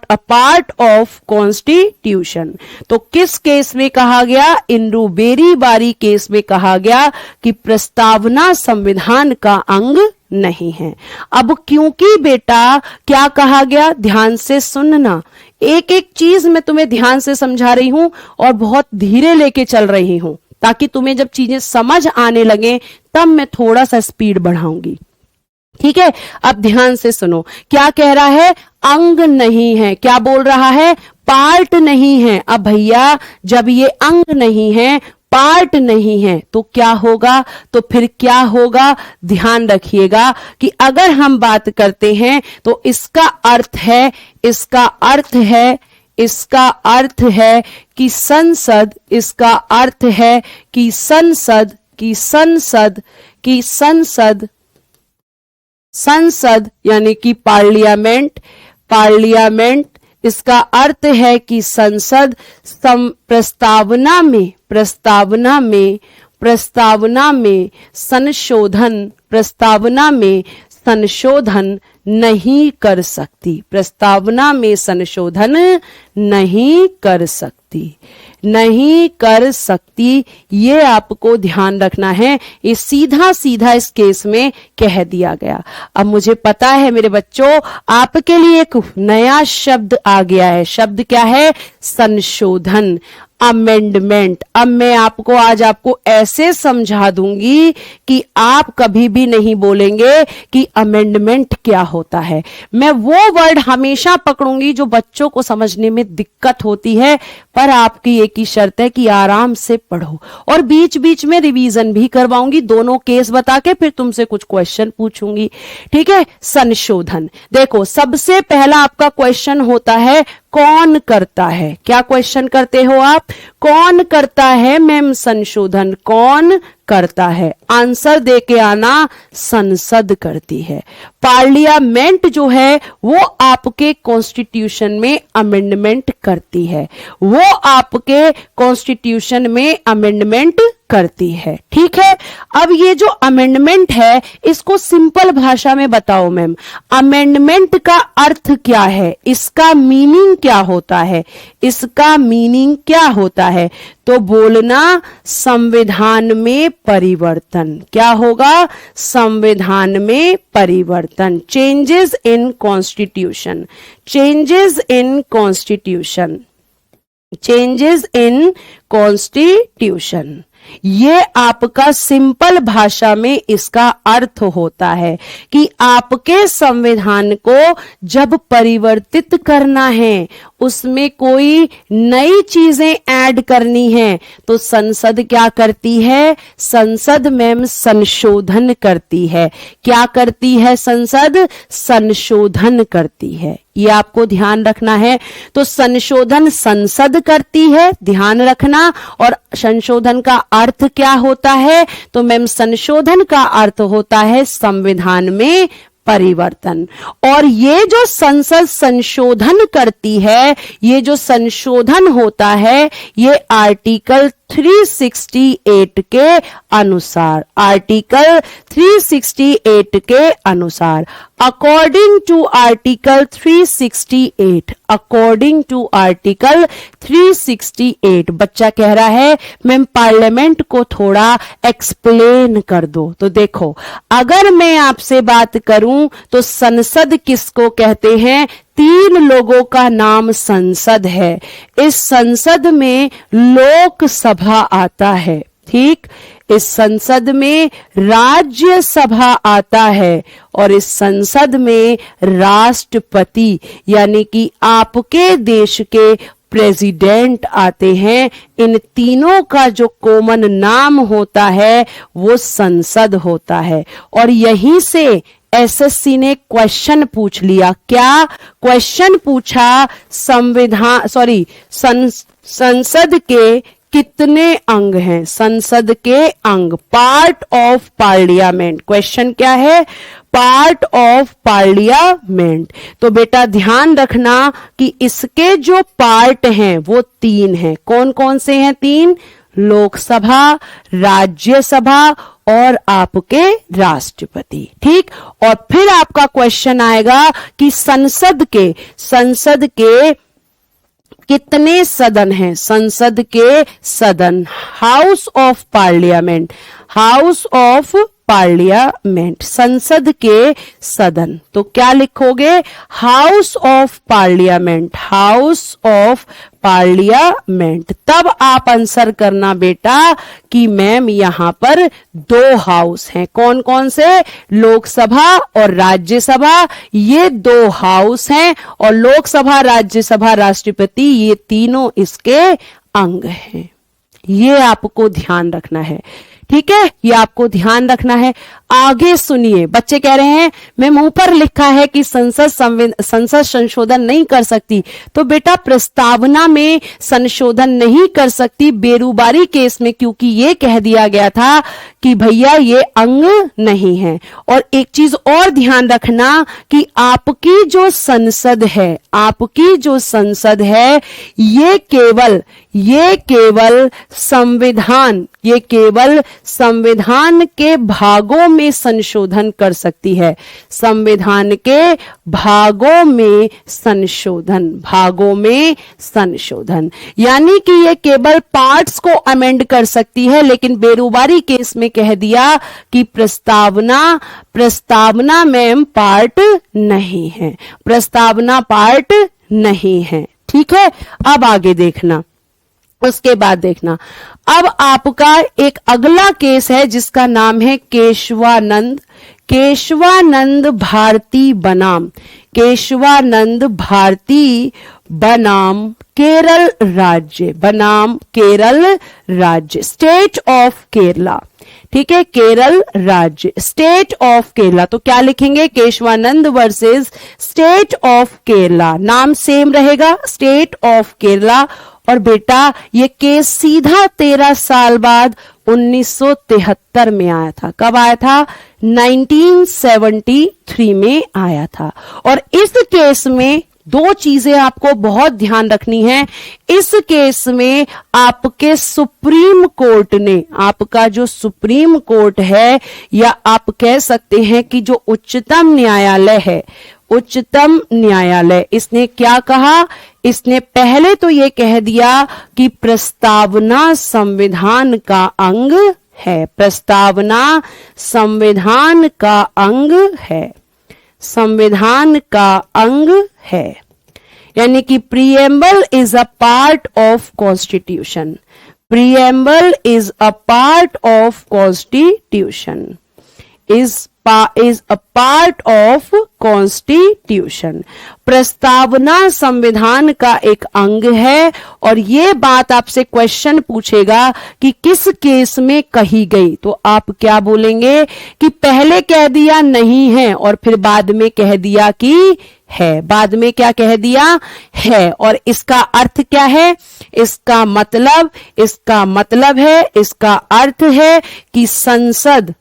a part of constitution। तो किस केस में कहा गया? इनरू बेरीबारी केस में कहा गया कि प्रस्तावना संविधान का अंग नहीं है। अब क्योंकि बेटा क्या कहा गया, ध्यान से सुनना, एक एक चीज मैं तुम्हें ध्यान से समझा रही हूं और बहुत धीरे लेके चल रही हूं, ताकि तुम्हें जब चीजें समझ आने लगे तब मैं थोड़ा सा स्पीड बढ़ाऊंगी, ठीक है। अब ध्यान से सुनो, क्या कह रहा है? अंग नहीं है। क्या बोल रहा है? पार्ट नहीं है। अब भैया जब ये अंग नहीं है, पार्ट नहीं है, तो क्या होगा? तो फिर क्या होगा? ध्यान रखिएगा कि अगर हम बात करते हैं तो इसका अर्थ है, इसका अर्थ है, इसका अर्थ है कि संसद, इसका अर्थ है कि संसद, कि संसद, कि संसद, संसद यानी कि पार्लियामेंट, पार्लियामेंट, इसका अर्थ है कि संसद प्रस्तावना में, प्रस्तावना में, प्रस्तावना में संशोधन, प्रस्तावना में संशोधन नहीं कर सकती, प्रस्तावना में संशोधन नहीं कर सकती, नहीं कर सकती। ये आपको ध्यान रखना है, ये सीधा सीधा इस केस में कह दिया गया। अब मुझे पता है मेरे बच्चों, आपके लिए एक नया शब्द आ गया है। शब्द क्या है? संशोधन, अमेंडमेंट। अब मैं आपको आज आपको ऐसे समझा दूंगी कि आप कभी भी नहीं बोलेंगे कि अमेंडमेंट क्या होता है। मैं वो वर्ड हमेशा पकड़ूंगी जो बच्चों को समझने में दिक्कत होती है, पर आपकी एक ही शर्त है कि आराम से पढ़ो, और बीच बीच में रिवीजन भी करवाऊंगी, दोनों केस बता के फिर तुमसे कुछ क्वेश्चन पूछूंगी, ठीक है। संशोधन, देखो सबसे पहला आपका क्वेश्चन होता है कौन करता है? क्या क्वेश्चन करते हो आप? कौन करता है मैम संशोधन? कौन करता है? आंसर दे के आना, संसद करती है। पार्लियामेंट जो है वो आपके कॉन्स्टिट्यूशन में अमेंडमेंट करती है, वो आपके कॉन्स्टिट्यूशन में अमेंडमेंट करती है, ठीक है। अब ये जो अमेंडमेंट है इसको सिंपल भाषा में बताओ मैम, अमेंडमेंट का अर्थ क्या है? इसका मीनिंग क्या होता है? इसका मीनिंग क्या होता है? तो बोलना संविधान में परिवर्तन। क्या होगा? संविधान में परिवर्तन, changes in constitution, changes in constitution, changes in constitution. ये आपका सिंपल भाषा में इसका अर्थ होता है कि आपके संविधान को जब परिवर्तित करना है, उसमें कोई नई चीजें ऐड करनी है, तो संसद क्या करती है? संसद मैम संशोधन करती है। क्या करती है? संसद संशोधन करती है। ये आपको ध्यान रखना है। तो संशोधन संसद करती है, ध्यान रखना। और संशोधन का अर्थ क्या होता है? तो मैम संशोधन का अर्थ होता है संविधान में परिवर्तन। और ये जो संसद संशोधन करती है, ये जो संशोधन होता है, ये आर्टिकल 368 के अनुसार, आर्टिकल 368 के अनुसार, according to article 368, according to article 368, बच्चा कह रहा है मैम पार्लियामेंट को थोड़ा एक्सप्लेन कर दो। तो देखो, अगर मैं आपसे बात करूं तो संसद किसको कहते हैं? 3 लोगों का नाम संसद है। इस संसद में लोकसभा आता है, ठीक, इस संसद में राज्यसभा आता है, और इस संसद में राष्ट्रपति यानी कि आपके देश के प्रेसिडेंट आते हैं। इन तीनों का जो कॉमन नाम होता है वो संसद होता है। और यहीं से एसएससी ने क्वेश्चन पूछ लिया। क्या क्वेश्चन पूछा? संसद के कितने अंग हैं? संसद के अंग, पार्ट ऑफ पार्लियामेंट। क्वेश्चन क्या है? Part of parliament. तो बेटा ध्यान रखना कि इसके जो पार्ट हैं वो 3 हैं। कौन कौन से हैं? 3, लोकसभा, राज्यसभा और आपके राष्ट्रपति, ठीक। और फिर आपका क्वेश्चन आएगा कि संसद के कितने सदन हैं? संसद के सदन, house of parliament, house of parliament, संसद के सदन। तो क्या लिखोगे? House of parliament, house of parliament. तब आप आंसर करना बेटा कि मैम यहां पर 2 हाउस हैं। कौन कौन से? लोकसभा और राज्यसभा, ये 2 हाउस हैं। और लोकसभा, राज्यसभा, राष्ट्रपति, ये तीनों इसके अंग हैं। ये आपको ध्यान रखना है, ठीक है, ये आपको ध्यान रखना है। आगे सुनिए, बच्चे कह रहे हैं मैम ऊपर लिखा है कि संसद संशोधन नहीं कर सकती। तो बेटा प्रस्तावना में संशोधन नहीं कर सकती बेरोजगारी केस में, क्योंकि ये कह दिया गया था कि भैया ये अंग नहीं है। और एक चीज और ध्यान रखना कि आपकी जो संसद है, आपकी जो संसद है, ये केवल संविधान के भागों में संशोधन कर सकती है। संविधान के भागों में संशोधन, यानी कि ये केवल पार्ट्स को अमेंड कर सकती है। लेकिन बेरोजगारी केस में कह दिया कि प्रस्तावना में पार्ट नहीं है, प्रस्तावना पार्ट नहीं है, ठीक है। अब आगे देखना, उसके बाद देखना, अब आपका एक अगला केस है जिसका नाम है केशवानंद भारती बनाम, केशवानंद भारती बनाम केरल राज्य, स्टेट ऑफ केरला, ठीक है, केरल राज्य, स्टेट ऑफ केरला। तो क्या लिखेंगे? Kesavananda versus state of Kerala, नाम सेम रहेगा, स्टेट ऑफ केरला। और बेटा ये केस सीधा 13 साल बाद 1973 में आया था। कब आया था? 1973 में आया था। और इस केस में 2 चीजें आपको बहुत ध्यान रखनी है। इस केस में आपके सुप्रीम कोर्ट ने, आपका जो सुप्रीम कोर्ट है, या आप कह सकते हैं कि जो उच्चतम न्यायालय है, उच्चतम न्यायालय, इसने क्या कहा? इसने पहले तो ये कह दिया कि प्रस्तावना संविधान का अंग है, प्रस्तावना संविधान का अंग है, संविधान का अंग है, यानी कि preamble is a part of constitution, preamble is a part of constitution, is a part of constitution. प्रस्तावना संविधान का एक अंग है और ये बात आपसे क्वेश्चन पूछेगा कि किस केस में कही गई, तो आप क्या बोलेंगे कि पहले कह दिया नहीं है और फिर बाद में कह दिया कि है, बाद में क्या कह दिया है। और इसका अर्थ क्या है, इसका मतलब है, इसका अर्थ है कि संसद,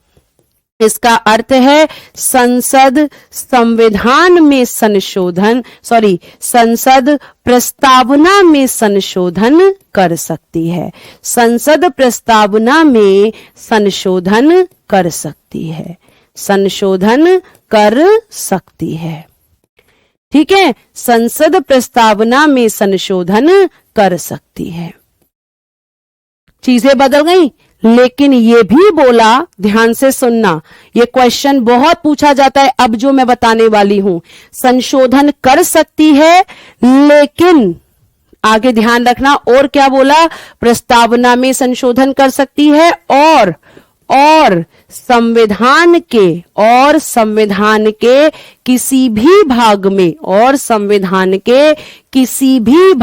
इसका अर्थ है संसद संविधान में संशोधन, संसद प्रस्तावना में संशोधन कर सकती है, संसद प्रस्तावना में संशोधन कर सकती है, संशोधन कर सकती है। ठीक है, संसद प्रस्तावना में संशोधन कर सकती है। चीजें बदल गई, लेकिन ये भी बोला, ध्यान से सुनना, ये क्वेश्चन बहुत पूछा जाता है। अब जो मैं बताने वाली हूं, संशोधन कर सकती है, लेकिन आगे ध्यान रखना, और क्या बोला, प्रस्तावना में संशोधन कर सकती है और संविधान के किसी भी भाग में, और संविधान के किसी भी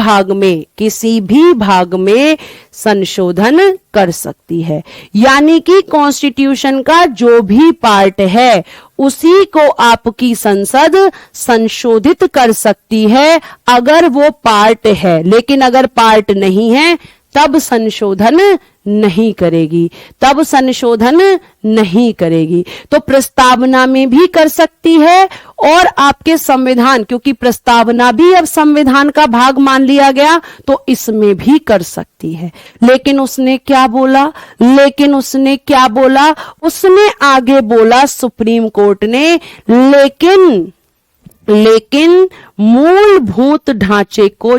भाग में संशोधन कर सकती है। यानी कि कॉन्स्टिट्यूशन का जो भी पार्ट है उसी को आपकी संसद संशोधित कर सकती है अगर वो पार्ट है, लेकिन अगर पार्ट नहीं है तब संशोधन नहीं करेगी, तो प्रस्तावना में भी कर सकती है और आपके संविधान, क्योंकि प्रस्तावना भी अब संविधान का भाग मान लिया गया, तो इसमें भी कर सकती है। लेकिन उसने क्या बोला, उसने आगे बोला सुप्रीम कोर्ट ने, लेकिन मूलभूत ढांचे को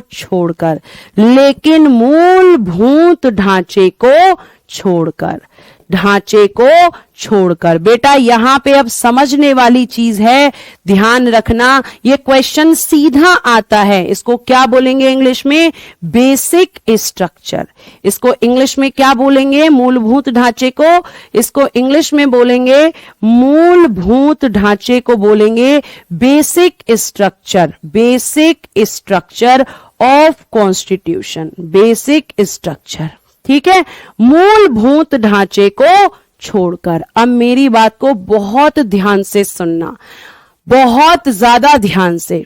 छोड़कर, बेटा यहां पे अब समझने वाली चीज है, ध्यान रखना। ये क्वेश्चन सीधा आता है, इसको क्या बोलेंगे इंग्लिश में, बेसिक स्ट्रक्चर। इसको इंग्लिश में क्या बोलेंगे, मूलभूत ढांचे को, इसको इंग्लिश में बोलेंगे मूलभूत ढांचे को बोलेंगे basic structure of constitution, basic structure. ठीक है, मूलभूत ढांचे को छोड़कर। अब मेरी बात को बहुत ध्यान से सुनना, बहुत ज्यादा ध्यान से।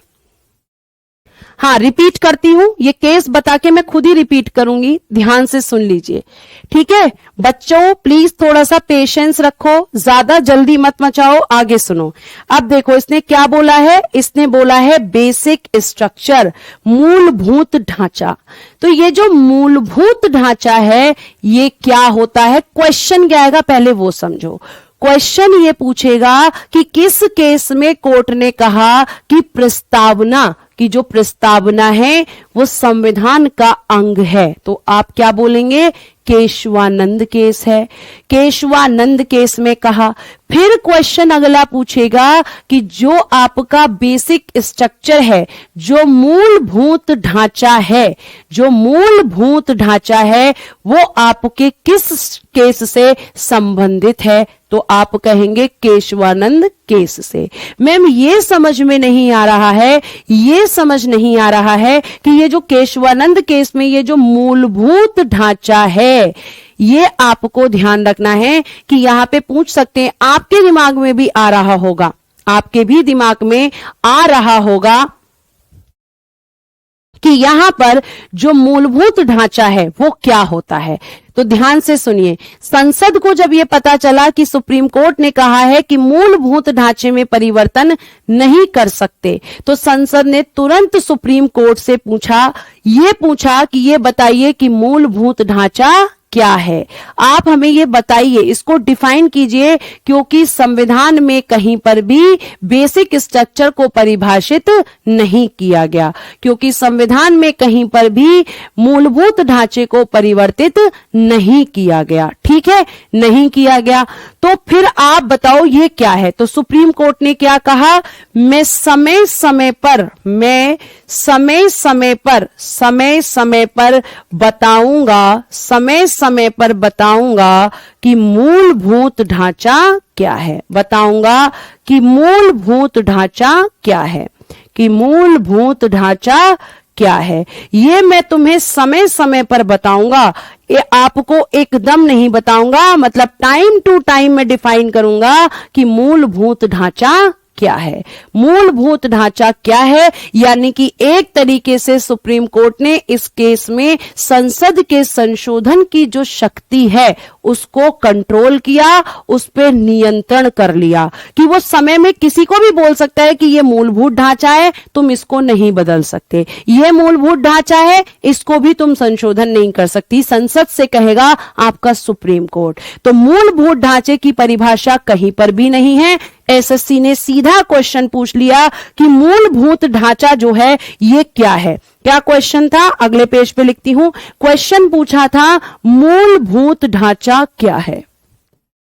हाँ, रिपीट करती हूं, ये केस बता के मैं खुद ही रिपीट करूंगी, ध्यान से सुन लीजिए। ठीक है बच्चों, प्लीज थोड़ा सा पेशेंस रखो, ज्यादा जल्दी मत मचाओ, आगे सुनो। अब देखो इसने क्या बोला है, इसने बोला है बेसिक स्ट्रक्चर, मूलभूत ढांचा। तो ये जो मूलभूत ढांचा है ये क्या होता है, क्वेश्चन क्या आएगा पहले वो समझो। क्वेश्चन ये पूछेगा कि किस केस में कोर्ट ने कहा कि प्रस्तावना की जो प्रस्तावना है वो संविधान का अंग है, तो आप क्या बोलेंगे, केशवानंद केस है, केशवानंद केस में कहा। फिर क्वेश्चन अगला पूछेगा कि जो आपका बेसिक स्ट्रक्चर है, जो मूलभूत ढांचा है, वो आपके किस केस से संबंधित है, तो आप कहेंगे केशवानंद केस से। मैम ये समझ नहीं आ रहा है कि ये जो केशवानंद केस में ये जो मूलभूत ढांचा है, ये आपको ध्यान रखना है कि यहां पे पूछ सकते हैं, आपके दिमाग में भी आ रहा होगा, कि यहां पर जो मूलभूत ढांचा है वो क्या होता है। तो ध्यान से सुनिए, संसद को जब ये पता चला कि सुप्रीम कोर्ट ने कहा है कि मूलभूत ढांचे में परिवर्तन नहीं कर सकते, तो संसद ने तुरंत सुप्रीम कोर्ट से पूछा कि ये बताइए कि मूलभूत ढांचा क्या है, आप हमें ये बताइए, इसको डिफाइन कीजिए, क्योंकि संविधान में कहीं पर भी बेसिक स्ट्रक्चर को परिभाषित नहीं किया गया, क्योंकि संविधान में कहीं पर भी मूलभूत ढांचे को परिवर्तित नहीं किया गया। ठीक ठीक है, नहीं किया गया। तो फिर आप बताओ ये क्या है। तो सुप्रीम कोर्ट ने क्या कहा, मैं समय समय पर बताऊंगा कि मूलभूत ढांचा क्या है। बताऊंगा कि मूलभूत ढांचा क्या है, कि मूलभूत ढांचा क्या है। ये मैं तुम्हें समय समय पर बताऊंगा, ये आपको एकदम नहीं बताऊंगा, मतलब टाइम टू टाइम मैं डिफाइन करूंगा कि मूलभूत ढांचा क्या है। मूलभूत ढांचा क्या है, यानी कि एक तरीके से सुप्रीम कोर्ट ने इस केस में संसद के संशोधन की जो शक्ति है उसको कंट्रोल किया, उस पर नियंत्रण कर लिया कि वो समय में किसी को भी बोल सकता है कि ये मूलभूत ढांचा है, तुम इसको नहीं बदल सकते, ये मूलभूत ढांचा है, इसको भी तुम संशोधन नहीं कर सकती, संसद से कहेगा आपका सुप्रीम कोर्ट। तो मूलभूत ढांचे की परिभाषा कहीं पर भी नहीं है। एसएससी ने सीधा क्वेश्चन पूछ लिया कि मूलभूत ढांचा जो है ये क्या है। क्या क्वेश्चन था, अगले पेज पे लिखती हूं। क्वेश्चन पूछा था मूलभूत ढांचा क्या है,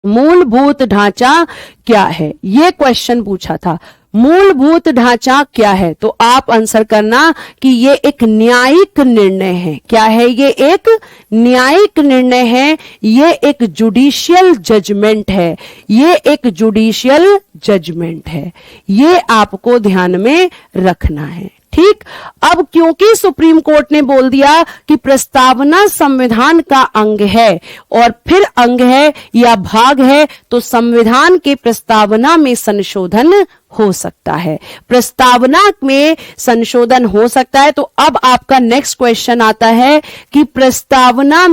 मूलभूत ढांचा क्या है, ये क्वेश्चन पूछा था। मूलभूत ढांचा क्या है, तो आप आंसर करना कि ये एक न्यायिक निर्णय है। क्या है, ये एक न्यायिक निर्णय है, ये एक जुडिशियल जजमेंट है, ये एक जुडिशियल जजमेंट है। ये आपको ध्यान में रखना है। ठीक, अब क्योंकि सुप्रीम कोर्ट ने बोल दिया कि प्रस्तावना संविधान का अंग है और फिर अंग है या भाग है, तो संविधान के प्रस्तावना में संशोधन हो सकता है, प्रस्तावना में संशोधन हो सकता है। तो अब आपका नेक्स्ट क्वेश्चन आता है कि प्रस्तावना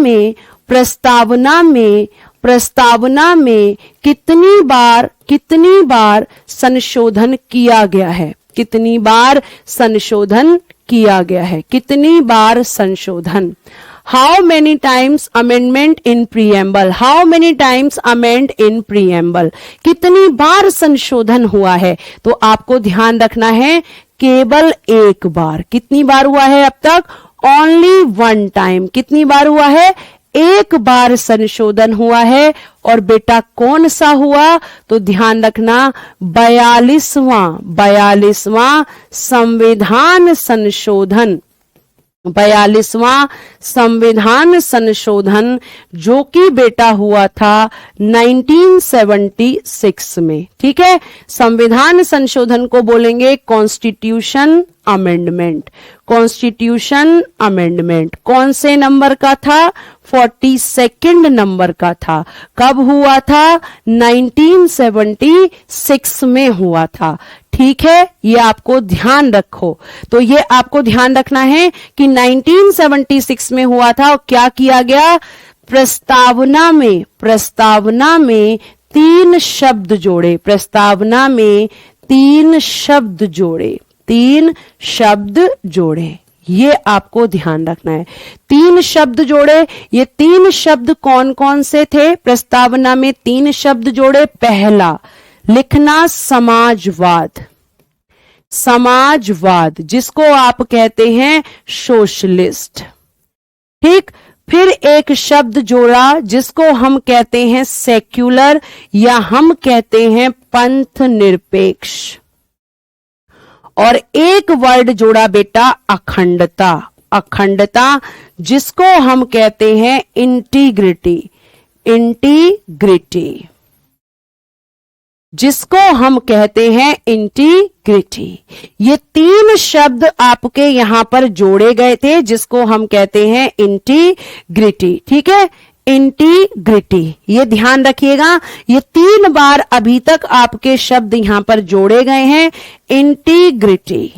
में कितनी बार संशोधन किया गया है, कितनी बार संशोधन किया गया है, कितनी बार संशोधन। How many times amendment in preamble? How many times amend in preamble? कितनी बार संशोधन हुआ है, तो आपको ध्यान रखना है केवल एक बार। कितनी बार हुआ है अब तक? Only one time। कितनी बार हुआ है? एक बार संशोधन हुआ है। और बेटा कौन सा हुआ, तो ध्यान रखना 42वां संविधान संशोधन, 42वां संविधान संशोधन, जो कि बेटा हुआ था 1976 में। ठीक है, संविधान संशोधन को बोलेंगे कॉन्स्टिट्यूशन अमेंडमेंट। कॉन्स्टिट्यूशन अमेंडमेंट कौन से नंबर का था? 42 नंबर का था। कब हुआ था? 1976 में हुआ था। ठीक है, ये आपको ध्यान रखो। तो ये आपको ध्यान रखना है कि 1976 में हुआ था। और क्या किया गया? प्रस्तावना में 3 शब्द जोड़े, प्रस्तावना में 3 शब्द जोड़े, 3 शब्द जोड़े। ये आपको ध्यान रखना है, 3 शब्द जोड़े। ये 3 शब्द कौन कौन से थे? प्रस्तावना में 3 शब्द जोड़े। पहला लिखना समाजवाद, समाजवाद जिसको आप कहते हैं सोशलिस्ट। ठीक, फिर एक शब्द जोड़ा जिसको हम कहते हैं सेक्युलर या हम कहते हैं पंथ निरपेक्ष। और एक वर्ड जोड़ा बेटा अखंडता, अखंडता जिसको हम कहते हैं इंटीग्रिटी, इंटीग्रिटी जिसको हम कहते हैं इंटीग्रिटी। ये 3 शब्द आपके यहां पर जोड़े गए थे जिसको हम कहते हैं इंटीग्रिटी। ठीक है, इंटीग्रिटी, ये ध्यान रखिएगा। ये 3 बार अभी तक आपके शब्द यहां पर जोड़े गए हैं। इंटीग्रिटी,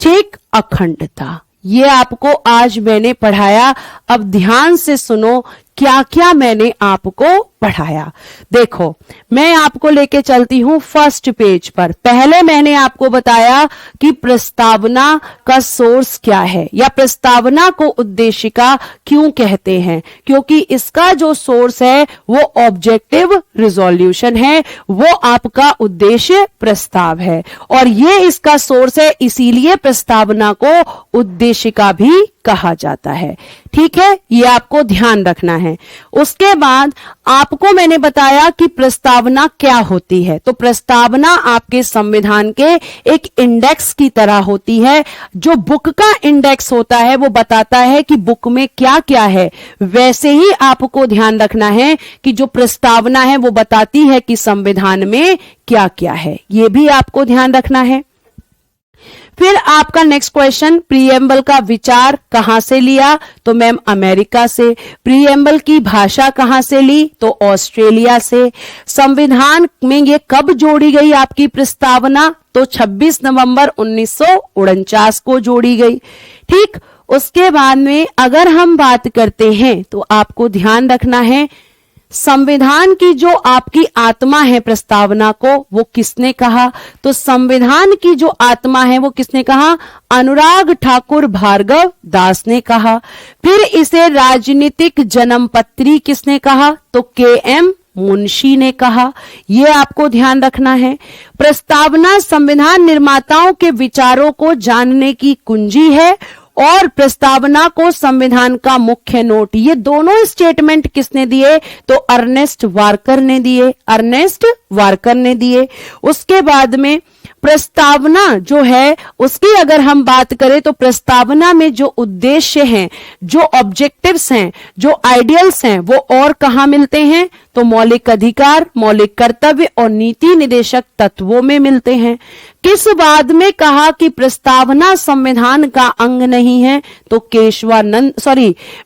ठीक, अखंडता, ये आपको आज मैंने पढ़ाया। अब ध्यान से सुनो क्या क्या मैंने आपको पढ़ाया। देखो, मैं आपको लेके चलती हूं फर्स्ट पेज पर। पहले मैंने आपको बताया कि प्रस्तावना का सोर्स क्या है या प्रस्तावना को उद्देशिका क्यों कहते हैं, क्योंकि इसका जो सोर्स है वो ऑब्जेक्टिव रिजोल्यूशन है, वो आपका उद्देश्य प्रस्ताव है और ये इसका सोर्स है, इसीलिए प्रस्तावना को उद्देशिका भी कहा जाता है। ठीक है, ये आपको ध्यान रखना है। उसके बाद आपको मैंने बताया कि प्रस्तावना क्या होती है। तो प्रस्तावना आपके संविधान के एक इंडेक्स की तरह होती है। जो बुक का इंडेक्स होता है वो बताता है कि बुक में क्या क्या है, वैसे ही आपको ध्यान रखना है कि जो प्रस्तावना है वो बताती है कि संविधान में क्या क्या है। ये भी आपको ध्यान रखना है। फिर आपका नेक्स्ट क्वेश्चन, प्रीएम्बल का विचार कहां से लिया? तो मैम अमेरिका से। प्रीएम्बल की भाषा कहां से ली? तो ऑस्ट्रेलिया से। संविधान में ये कब जोड़ी गई आपकी प्रस्तावना? तो 26 नवंबर 1949 को जोड़ी गई। ठीक, उसके बाद में अगर हम बात करते हैं तो आपको ध्यान रखना है संविधान की जो आपकी आत्मा है प्रस्तावना को वो किसने कहा? तो संविधान की जो आत्मा है वो किसने कहा? अनुराग ठाकुर भार्गव दास ने कहा। फिर इसे राजनीतिक जन्मपत्री किसने कहा? तो के.एम. मुंशी ने कहा। यह आपको ध्यान रखना है। प्रस्तावना संविधान निर्माताओं के विचारों को जानने की कुंजी है और प्रस्तावना को संविधान का मुख्य नोट। ये दोनों स्टेटमेंट किसने दिए? तो अर्नेस्ट वार्कर ने दिए। अर्नेस्ट वार्कर ने दिए। उसके बाद में प्रस्तावना जो है उसकी अगर हम बात करें तो प्रस्तावना में जो उद्देश्य हैं, जो ऑब्जेक्टिव्स हैं, जो आइडियल्स हैं वो और कहां मिलते हैं? तो मौलिक अधिकार, मौलिक कर्तव्य और नीति निदेशक तत्वों में मिलते हैं। किस बाद में कहा कि प्रस्तावना संविधान का अंग नहीं है? तो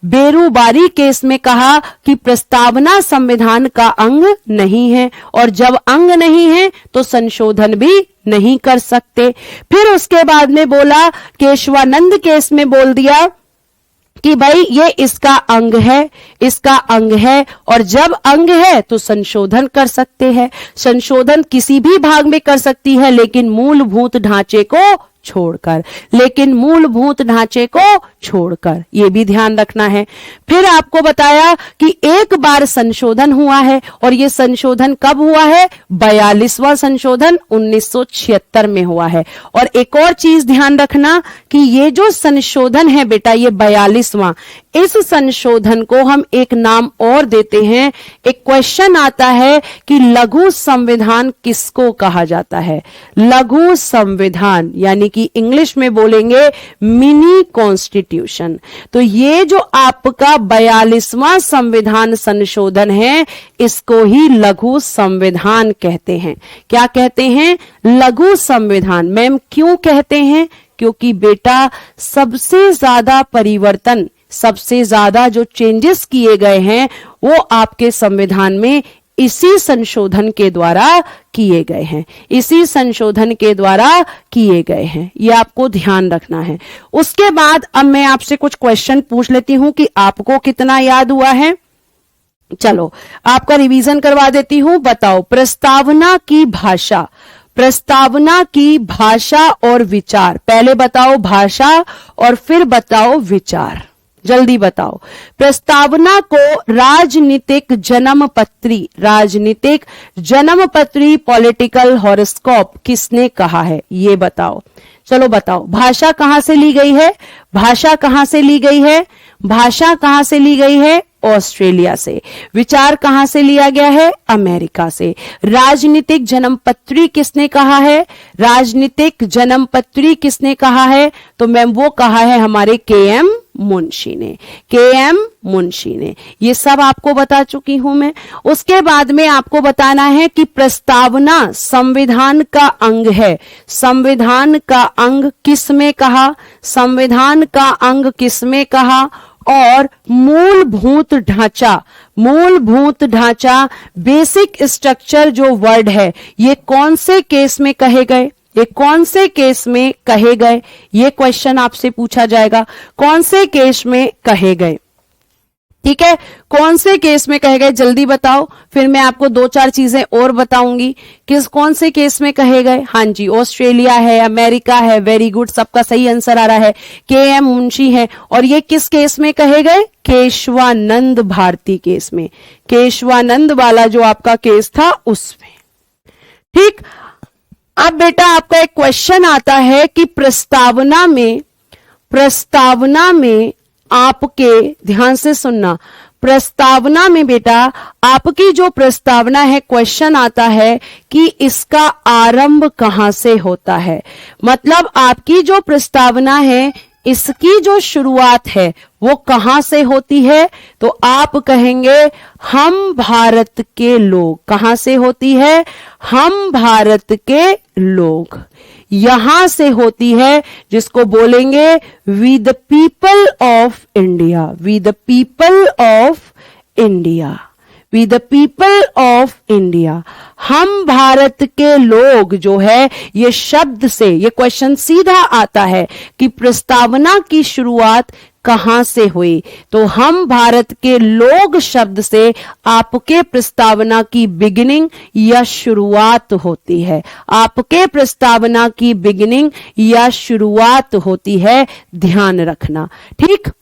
बेरूबारी केस में कहा कि प्रस्तावना संविधान का अंग नहीं है और जब अंग नहीं है तो संशोधन भी नहीं कर सकते। फिर उसके बाद में बोला, केशवानंद केस में बोल दिया कि भाई ये इसका अंग है, इसका अंग है और जब अंग है तो संशोधन कर सकते हैं। संशोधन किसी भी भाग में कर सकती है लेकिन मूलभूत ढांचे को छोड़कर, ये भी ध्यान रखना है। फिर आपको बताया कि एक बार संशोधन हुआ है और ये संशोधन कब हुआ है? 42वां संशोधन 1976 में हुआ है। और एक और चीज ध्यान रखना कि ये जो संशोधन है बेटा, ये 42वां, इस संशोधन को हम एक नाम और देते हैं। एक क्वेश्चन आता है कि लघु संविधान किसको कहा जाता है? लघु संविधान यानी कि इंग्लिश में बोलेंगे मिनी कॉन्स्टिट्यूशन। तो ये जो आपका 42वां संविधान संशोधन है इसको ही लघु संविधान कहते हैं। क्या कहते हैं? लघु संविधान। मैम क्यों कहते हैं? क्योंकि बेटा सबसे ज्यादा परिवर्तन, सबसे ज्यादा जो चेंजेस किए गए हैं वो आपके संविधान में इसी संशोधन के द्वारा किए गए हैं, इसी संशोधन के द्वारा किए गए हैं। ये आपको ध्यान रखना है। उसके बाद अब मैं आपसे कुछ क्वेश्चन पूछ लेती हूं कि आपको कितना याद हुआ है। चलो आपका रिवीजन करवा देती हूं। बताओ प्रस्तावना की भाषा, प्रस्तावना की भाषा और विचार। पहले बताओ भाषा और फिर बताओ विचार, जल्दी बताओ। प्रस्तावना को राजनीतिक जन्मपत्री पॉलिटिकल हॉरोस्कोप किसने कहा है? ये बताओ। चलो बताओ, भाषा कहां से ली गई है? भाषा कहां से ली गई है? भाषा कहां से ली गई है? ऑस्ट्रेलिया से। विचार कहां से लिया गया है? अमेरिका से। राजनीतिक जन्मपत्री किसने कहा है? राजनीतिक जन्मपत्री किसने कहा है? तो मैम वो कहा है हमारे के.एम. मुंशी ने। के.एम. मुंशी ने। ये सब आपको बता चुकी हूं मैं। उसके बाद में आपको बताना है कि प्रस्तावना संविधान का अंग है। संविधान का अंग किस में कहा? संविधान का अंग किस में कहा? और मूलभूत ढांचा, बेसिक स्ट्रक्चर जो वर्ड है ये कौन से केस में कहे गए? ये कौन से केस में कहे गए? ये क्वेश्चन आपसे पूछा जाएगा। कौन से केस में कहे गए? ठीक है, कौन से केस में कहे गए जल्दी बताओ। फिर मैं आपको 2-4 चीजें और बताऊंगी किस कौन से केस में कहे गए। हाँ जी, ऑस्ट्रेलिया है, अमेरिका है, वेरी गुड, सबका सही आंसर आ रहा है। के.एम. मुंशी है। और ये किस केस में कहे गए? केशवानंद भारती केस में। केशवानंद वाला जो आपका केस था उसमें। ठीक, अब बेटा आपका एक क्वेश्चन आता है कि प्रस्तावना प्रस्तावना में आपके, ध्यान से सुनना, प्रस्तावना में बेटा आपकी जो प्रस्तावना है, क्वेश्चन आता है कि इसका आरंभ कहां से होता है। मतलब आपकी जो प्रस्तावना है, इसकी जो शुरुआत है वो कहां से होती है, तो आप कहेंगे हम भारत के लोग। कहां से होती है? हम भारत के लोग, यहां से होती है, जिसको बोलेंगे we the people of India. We the people of India, we the people of India. हम भारत के लोग जो है, ये शब्द से ये क्वेश्चन सीधा आता है कि प्रस्तावना की शुरुआत कहां से हुई, तो हम भारत के लोग शब्द से आपके प्रस्तावना की बिगिनिंग या शुरुआत होती है। आपके प्रस्तावना की बिगिनिंग या शुरुआत होती है, ध्यान रखना, ठीक।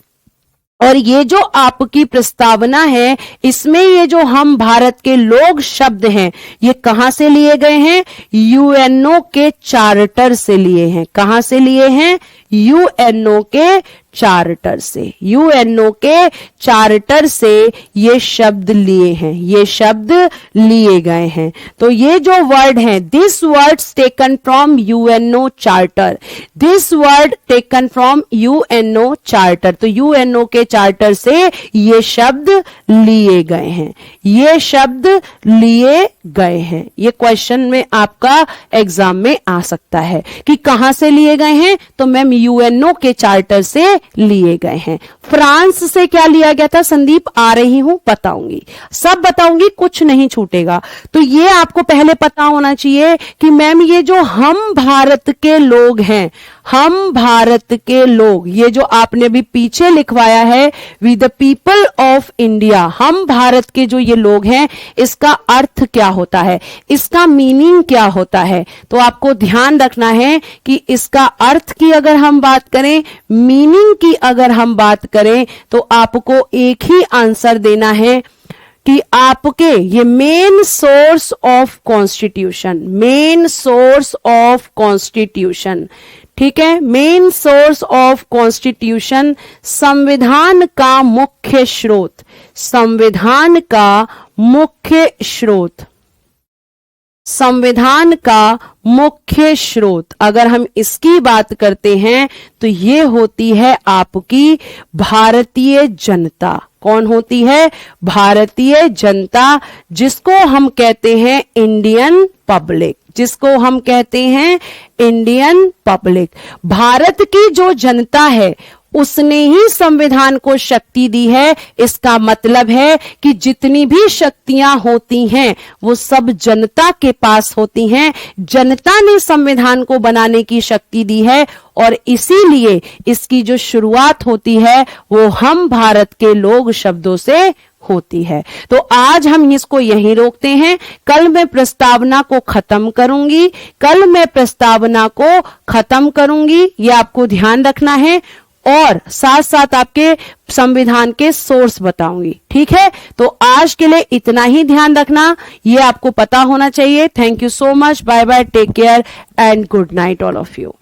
और ये जो आपकी प्रस्तावना है, इसमें ये जो हम भारत के लोग शब्द हैं, ये कहां से लिए गए हैं? यूएनओ के चार्टर से लिए हैं। कहां से लिए हैं? यूएनओ के चार्टर से। यूएनओ के चार्टर से ये शब्द लिए हैं, ये शब्द लिए गए हैं। तो ये जो वर्ड है, this words taken from UNO charter, this word taken from UNO charter. तो यूएनओ के चार्टर से ये शब्द लिए गए हैं, ये शब्द लिए गए हैं। ये क्वेश्चन में आपका एग्जाम में आ सकता है कि कहां से लिए गए हैं, तो मैम यूएनओ के चार्टर से लिए गए हैं। फ्रांस से क्या लिया गया था संदीप? आ रही हूं, बताऊंगी, सब बताऊंगी, कुछ नहीं छूटेगा। तो ये आपको पहले पता होना चाहिए कि मैम ये जो हम भारत के लोग हैं, हम भारत के लोग, ये जो आपने भी पीछे लिखवाया है we the people of India, हम भारत के जो ये लोग हैं, इसका अर्थ क्या होता है, इसका मीनिंग क्या होता है। तो आपको ध्यान रखना है कि इसका अर्थ की अगर हम बात करें, मीनिंग की अगर हम बात करें, तो आपको एक ही आंसर देना है कि आपके ये main source of constitution, main source of constitution, ठीक है, मेन सोर्स ऑफ कॉन्स्टिट्यूशन, संविधान का मुख्य स्रोत, संविधान का मुख्य स्रोत, संविधान का मुख्य स्रोत। अगर हम इसकी बात करते हैं तो ये होती है आपकी भारतीय जनता। कौन होती है? भारतीय जनता, जिसको हम कहते हैं इंडियन पब्लिक, जिसको हम कहते हैं इंडियन पब्लिक। भारत की जो जनता है उसने ही संविधान को शक्ति दी है। इसका मतलब है कि जितनी भी शक्तियां होती हैं वो सब जनता के पास होती हैं। जनता ने संविधान को बनाने की शक्ति दी है और इसीलिए इसकी जो शुरुआत होती है वो हम भारत के लोग शब्दों से होती है। तो आज हम इसको यहीं रोकते हैं। कल मैं प्रस्तावना को खत्म करूंगी, कल मैं प्रस्तावना को खत्म करूंगी, ये आपको ध्यान रखना है, और साथ साथ आपके संविधान के सोर्स बताऊंगी, ठीक है। तो आज के लिए इतना ही ध्यान रखना, ये आपको पता होना चाहिए। Thank you so much, bye bye, take care and good night all of you.